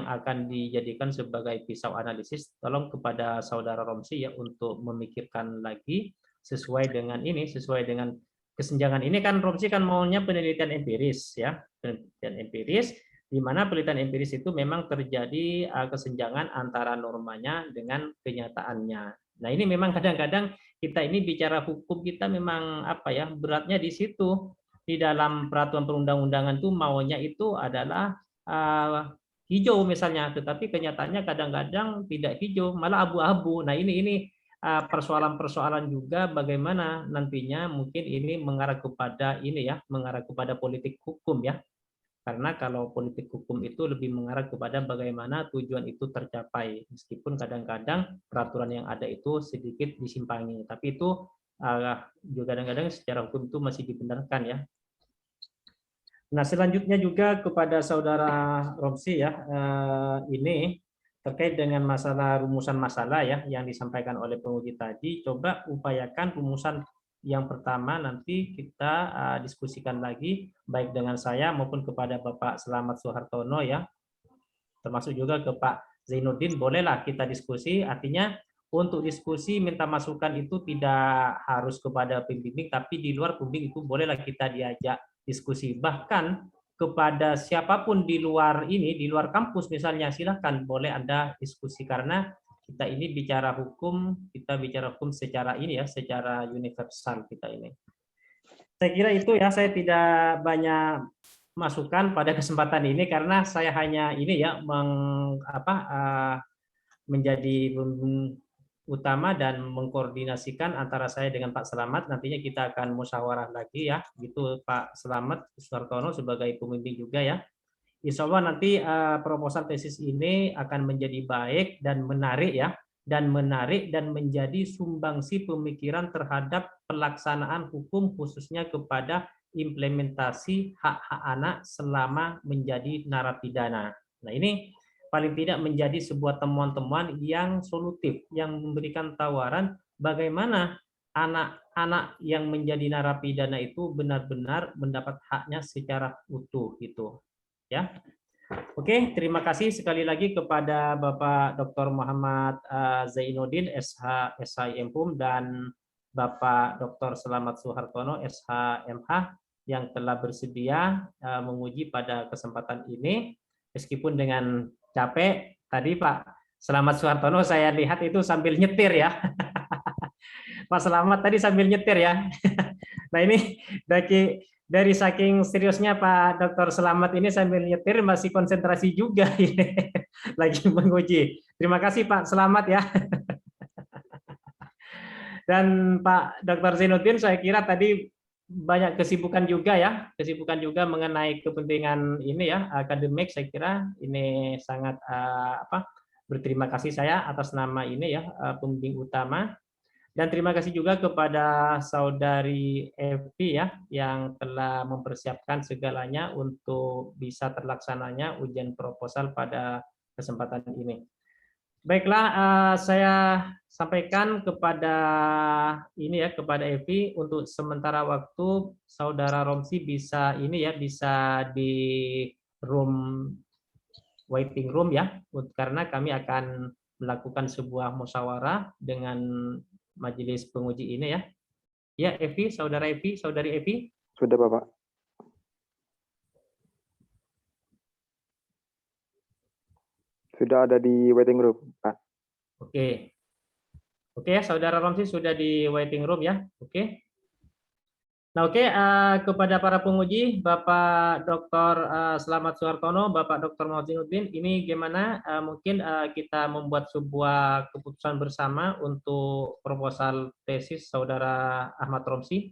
[SPEAKER 3] akan dijadikan sebagai pisau analisis. Tolong kepada Saudara Romsi ya untuk memikirkan lagi sesuai dengan ini, sesuai dengan kesenjangan ini kan Romsi kan maunya penelitian empiris ya, penelitian empiris di mana penelitian empiris itu memang terjadi kesenjangan antara normanya dengan kenyataannya. Nah, ini memang kadang-kadang kita ini bicara hukum kita memang beratnya di situ. Di dalam peraturan perundang-undangan itu maunya itu adalah hijau misalnya, tetapi kenyataannya kadang-kadang tidak hijau, malah abu-abu. Nah, ini persoalan-persoalan juga bagaimana nantinya mungkin ini mengarah kepada politik hukum ya. Karena kalau politik hukum itu lebih mengarah kepada bagaimana tujuan itu tercapai, meskipun kadang-kadang peraturan yang ada itu sedikit disimpangi, tapi itu juga kadang-kadang secara hukum itu masih dibenarkan ya. Nah, selanjutnya juga kepada Saudara Romsi ya, ini terkait dengan masalah rumusan masalah ya yang disampaikan oleh penguji tadi, coba upayakan rumusan yang pertama nanti kita diskusikan lagi baik dengan saya maupun kepada Bapak Selamat Suhartono ya, termasuk juga ke Pak Zainuddin, bolehlah kita diskusi. Artinya untuk diskusi minta masukan itu tidak harus kepada pembimbing, tapi di luar pembimbing itu bolehlah kita diajak diskusi. Bahkan kepada siapapun di luar kampus misalnya, silahkan boleh Anda diskusi karena kita ini bicara hukum secara secara universal kita ini. Saya kira itu ya, saya tidak banyak masukan pada kesempatan ini karena saya hanya menjadi utama dan mengkoordinasikan antara saya dengan Pak Selamat. Nantinya kita akan musyawarah lagi ya, gitu Pak Selamat Suhartono sebagai pembimbing juga ya. Insya Allah nanti proposal tesis ini akan menjadi baik dan menarik ya, dan menjadi sumbangsi pemikiran terhadap pelaksanaan hukum khususnya kepada implementasi hak-hak anak selama menjadi narapidana. Nah, ini paling tidak menjadi sebuah temuan-temuan yang solutif, yang memberikan tawaran bagaimana anak-anak yang menjadi narapidana itu benar-benar mendapat haknya secara utuh gitu. Ya, oke, terima kasih sekali lagi kepada Bapak Dr. Muhammad Zainuddin, SH, SHIMPUM, dan Bapak Dr. Selamat Suhartono, SHMH, yang telah bersedia menguji pada kesempatan ini. Meskipun dengan capek, tadi Pak Selamat Suhartono saya lihat itu sambil nyetir ya. Pak Selamat tadi sambil nyetir ya. Nah, ini dari saking seriusnya Pak Dr. Selamat ini sambil nyetir masih konsentrasi juga ini lagi menguji. Terima kasih Pak Selamat ya. Dan Pak Dr. Zainuddin saya kira tadi banyak kesibukan juga ya, mengenai kepentingan ini ya akademik. Saya kira ini sangat berterima kasih saya atas nama ini ya pembimbing utama. Dan terima kasih juga kepada Saudari Evi ya yang telah mempersiapkan segalanya untuk bisa terlaksananya ujian proposal pada kesempatan ini. Baiklah, saya sampaikan kepada kepada Evi untuk sementara waktu Saudara Romsi bisa bisa di waiting room ya, karena kami akan melakukan sebuah musyawarah dengan majelis penguji ini ya. Ya, Evi, Saudari Evi.
[SPEAKER 7] Sudah, Bapak. Sudah ada di waiting room, Pak.
[SPEAKER 3] Oke. Oke, Saudara Romsi sudah di waiting room ya. Oke. Nah, oke, kepada para penguji, Bapak Dr. Slamet Suhartono, Bapak Dr. Muhammad Zainuddin, ini gimana? Mungkin kita membuat sebuah keputusan bersama untuk proposal tesis Saudara Ahmad Romsi.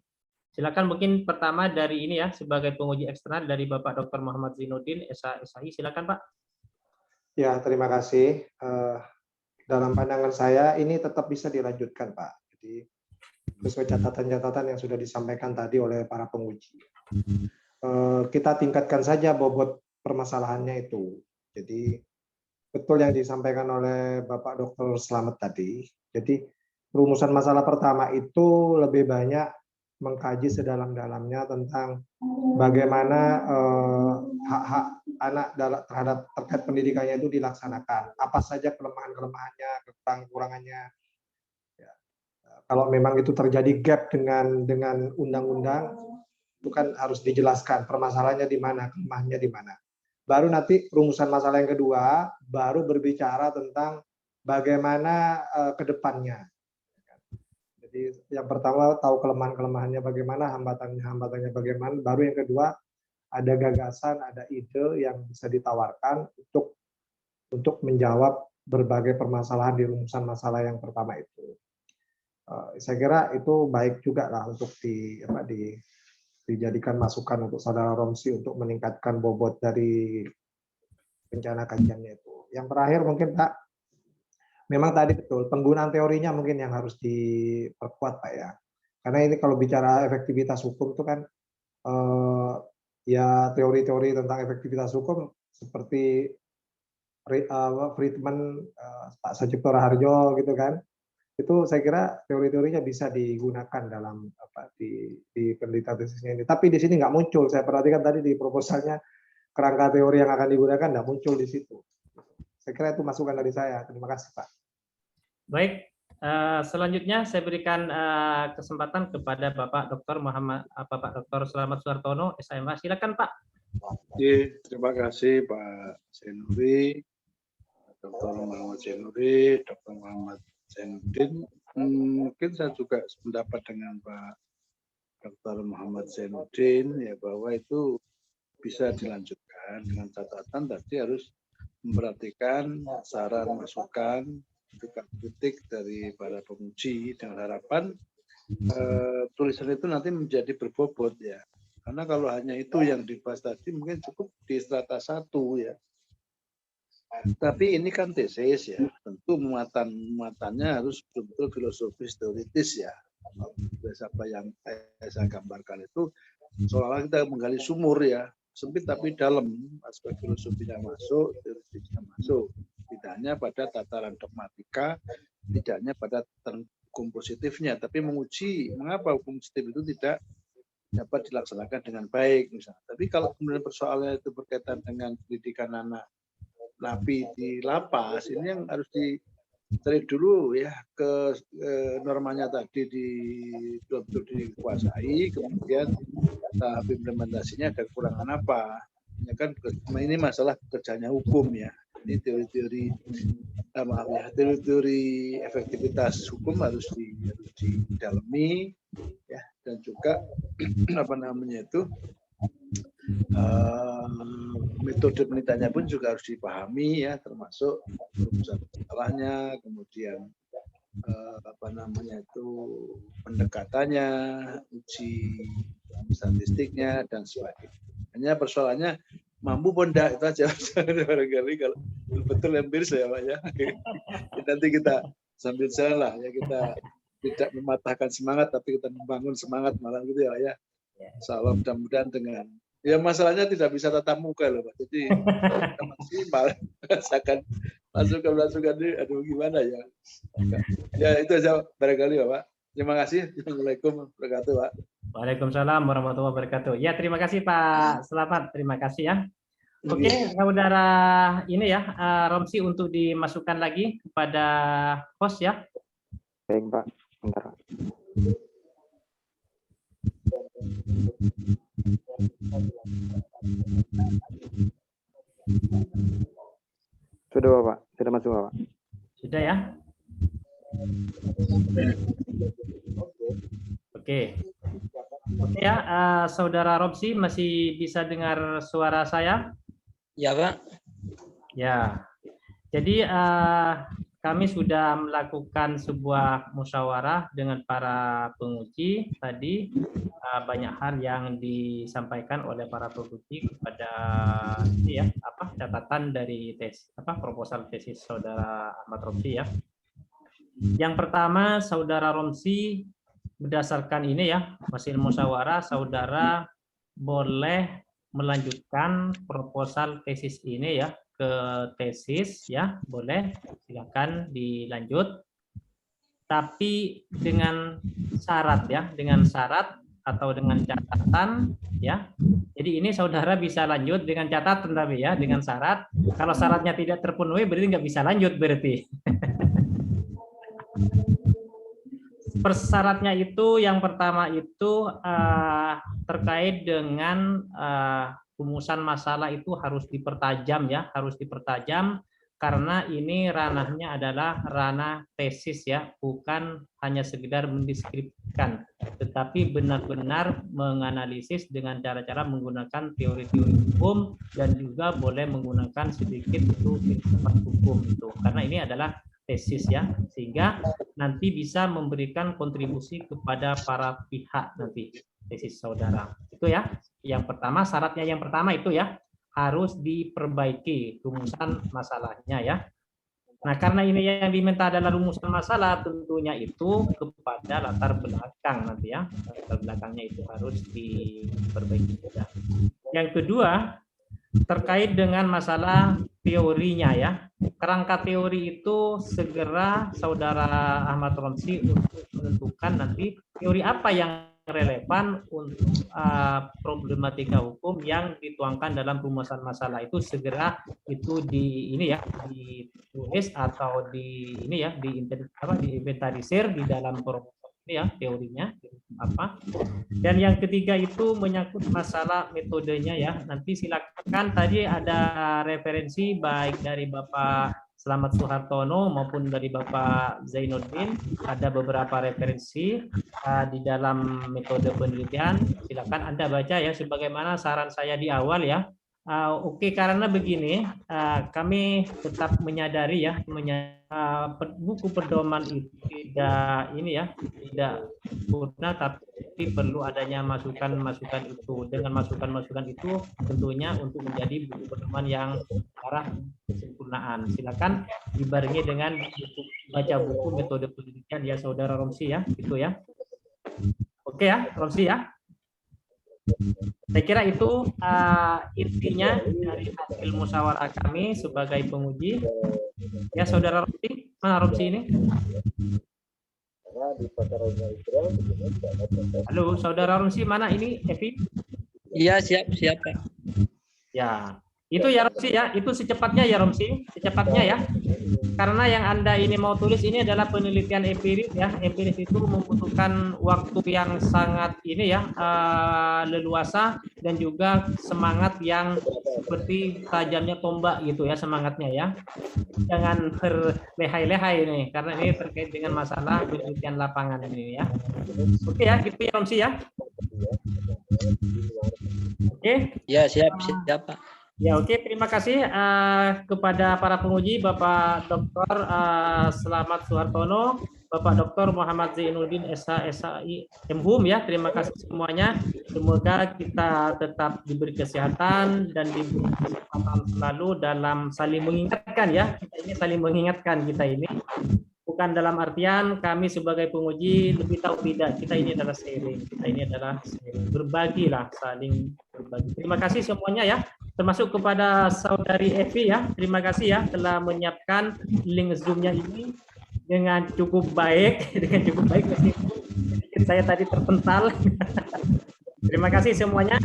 [SPEAKER 3] Silakan mungkin pertama dari ini ya, sebagai penguji eksternal dari Bapak Dr. Muhammad Zainuddin, SAI. Silakan Pak.
[SPEAKER 6] Ya, terima kasih. Dalam pandangan saya ini tetap bisa dilanjutkan, Pak. Jadi sesuai catatan-catatan yang sudah disampaikan tadi oleh para penguji. Kita tingkatkan saja bobot permasalahannya itu. Jadi betul yang disampaikan oleh Bapak Dr. Slamet tadi. Jadi rumusan masalah pertama itu lebih banyak mengkaji sedalam-dalamnya tentang bagaimana hak-hak anak terhadap terkait pendidikannya itu dilaksanakan. Apa saja kelemahan-kelemahannya, kekurangan-kekurangannya. Kalau memang itu terjadi gap dengan undang-undang, itu kan harus dijelaskan permasalahannya di mana, kelemahannya di mana. Baru nanti rumusan masalah yang kedua, baru berbicara tentang bagaimana ke depannya. Jadi yang pertama tahu kelemahan-kelemahannya bagaimana, hambatannya bagaimana. Baru yang kedua ada gagasan, ada ide yang bisa ditawarkan untuk menjawab berbagai permasalahan di rumusan masalah yang pertama itu. Saya kira itu baik juga lah untuk dijadikan masukan untuk Saudara Romsi untuk meningkatkan bobot dari rencana kajiannya itu. Yang terakhir mungkin Pak, memang tadi betul penggunaan teorinya mungkin yang harus diperkuat Pak ya. Karena ini kalau bicara efektivitas hukum itu kan ya teori-teori tentang efektivitas hukum seperti Friedman, Pak Sajipto Raharjo gitu kan. Itu saya kira teori-teorinya bisa digunakan dalam di penelitian tesisnya ini. Tapi di sini nggak muncul. Saya perhatikan tadi di proposalnya kerangka teori yang akan digunakan nggak muncul di situ. Saya kira itu masukan dari saya. Terima kasih Pak.
[SPEAKER 3] Baik, selanjutnya saya berikan kesempatan kepada Bapak Dr. Slamet Suhartono, SMA. Silakan Pak.
[SPEAKER 1] Terima kasih Pak Zainuddin, Dr. Muhammad Zainuddin, Dr. Muhammad Zainuddin. Mungkin saya juga sependapat dengan Pak Dr. Muhammad Zainuddin ya bahwa itu bisa dilanjutkan dengan catatan tadi harus memperhatikan saran masukan kritik dari para penguji dengan harapan tulisan itu nanti menjadi berbobot ya. Karena kalau hanya itu yang dibahas tadi mungkin cukup di strata 1 ya. Tapi ini kan tesis ya, tentu muatannya harus betul-betul filosofis teoritis ya. Apa yang saya gambarkan itu seolah-olah kita menggali sumur ya, sempit tapi dalam, aspek filosofinya masuk, teoritisnya masuk. Tidak hanya pada tataran dogmatika, tidak hanya pada hukum positifnya, tapi menguji mengapa hukum positif itu tidak dapat dilaksanakan dengan baik misalnya. Tapi kalau kemudian persoalannya itu berkaitan dengan pendidikan anak napi di lapas, ini yang harus dicari dulu ya ke normanya tadi betul-betul dikuasai, kemudian tahap implementasinya ada kekurangan apa. Ya kan ini masalah kerjanya hukum ya. Ini teori-teori efektivitas hukum harus didalami ya, dan juga metode penelitiannya pun juga harus dipahami ya, termasuk rumusan masalahnya, kemudian pendekatannya, uji statistiknya dan sebagainya. Hanya persoalannya mampu pun enggak, itu aja barangkali kalau betul empiris ya Pak ya. Nanti kita sambil jalan lah ya, kita tidak mematahkan semangat tapi kita membangun semangat malam gitu ya Pak ya. Insyaallah mudah-mudahan dengan ya masalahnya tidak bisa tatap muka loh Pak. Jadi maksimal rasakan masukan ini, aduh gimana ya. Ya itu aja barangkali Bapak. Terima kasih. Assalamualaikum warahmatullahi wabarakatuh Pak.
[SPEAKER 3] Waalaikumsalam warahmatullahi wabarakatuh. Ya, terima kasih Pak Slamet. Terima kasih ya. Oke, saudara ini ya, Romsi untuk dimasukkan lagi kepada host ya.
[SPEAKER 7] Baik Pak, bentar. Sudah Bapak, sudah masuk Bapak.
[SPEAKER 3] Sudah ya. Oke. Oke, Ya, Saudara Robsi masih bisa dengar suara saya?
[SPEAKER 5] Ya, Pak.
[SPEAKER 3] Ya. Jadi kami sudah melakukan sebuah musyawarah dengan para penguji tadi. Banyak hal yang disampaikan oleh para penguji kepada catatan dari proposal tesis Saudara Ahmad Romsi ya. Yang pertama, Saudara Romsi berdasarkan ini ya, hasil musyawarah, Saudara boleh melanjutkan proposal tesis ini ya ke tesis ya, boleh, silakan dilanjut. Tapi dengan syarat ya, dengan syarat atau dengan catatan ya. Jadi ini Saudara bisa lanjut dengan catatan tapi ya, dengan syarat. Kalau syaratnya tidak terpenuhi berarti nggak bisa lanjut berarti. Persyaratnya itu yang pertama itu terkait dengan rumusan masalah itu harus dipertajam ya, harus dipertajam karena ini ranahnya adalah ranah tesis ya, bukan hanya sekedar mendeskripsikan, tetapi benar-benar menganalisis dengan cara-cara menggunakan teori-teori hukum dan juga boleh menggunakan sedikit itu filsafat hukum itu, karena ini adalah tesis ya, sehingga nanti bisa memberikan kontribusi kepada para pihak nanti tesis Saudara. Itu ya, yang pertama syaratnya yang pertama itu ya, harus diperbaiki rumusan masalahnya ya. Nah, karena ini yang diminta adalah rumusan masalah, tentunya itu kepada latar belakang nanti ya. Latar belakangnya itu harus diperbaiki juga. Yang kedua, terkait dengan masalah teorinya ya. Kerangka teori itu segera Saudara Ahmad Romsi untuk menentukan nanti teori apa yang relevan untuk problematika hukum yang dituangkan dalam rumusan masalah itu segera itu ditulis atau diinventarisir di dalam ini ya teorinya apa. Dan yang ketiga itu menyangkut masalah metodenya ya. Nanti silakan, tadi ada referensi baik dari Bapak Slamet Suhartono maupun dari Bapak Zainuddin, ada beberapa referensi di dalam metode penelitian. Silakan Anda baca ya, sebagaimana saran saya di awal ya. Oke, karena begini, kami tetap menyadari ya, buku pedoman itu tidak sempurna, tapi perlu adanya masukan-masukan itu. Dengan masukan-masukan itu tentunya untuk menjadi buku pedoman yang arah kesempurnaan. Silakan dibarengi dengan baca buku metode penelitian ya Saudara Romsi ya, gitu ya. Oke ya, Romsi ya. Saya kira itu intinya dari hasil musyawarah kami sebagai penguji. Ya Saudara Romsi, mana Romsi ini? Halo Saudara Romsi, mana ini Evi?
[SPEAKER 5] Iya, siap Pak.
[SPEAKER 3] Ya, itu ya Romsi ya, itu secepatnya ya Romsi, secepatnya ya. Karena yang Anda ini mau tulis ini adalah penelitian empiris ya. Empiris itu membutuhkan waktu yang sangat leluasa dan juga semangat yang seperti tajamnya tombak gitu ya semangatnya ya. Jangan berlehai-lehai ini karena ini terkait dengan masalah penelitian lapangan ini ya. Oke ya, gitu ya Romsi ya. Oke.
[SPEAKER 5] Ya, siap Pak.
[SPEAKER 3] Ya oke, terima kasih kepada para penguji, Bapak Dr. Slamet Suhartono, Bapak Dr. Muhammad Zainuddin SHI MHUM ya, terima kasih semuanya. Semoga kita tetap diberi kesehatan dan diberi kesempatan selalu dalam saling mengingatkan ya. Kita ini saling mengingatkan kita ini. Bukan dalam artian kami sebagai penguji lebih tahu tidak, kita ini adalah sharing, kita ini adalah sharing. Berbagilah, saling berbagi. Terima kasih semuanya ya, termasuk kepada Saudari Evi ya, terima kasih ya telah menyiapkan link Zoom-nya ini dengan cukup baik, meskipun saya tadi terpental. Terima kasih semuanya.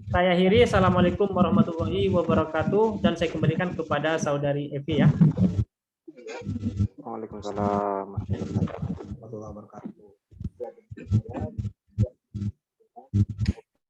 [SPEAKER 3] Saya akhiri, assalamualaikum warahmatullahi wabarakatuh, dan saya kembalikan kepada Saudari Evi ya.
[SPEAKER 7] Waalaikumsalam warahmatullahi wabarakatuh.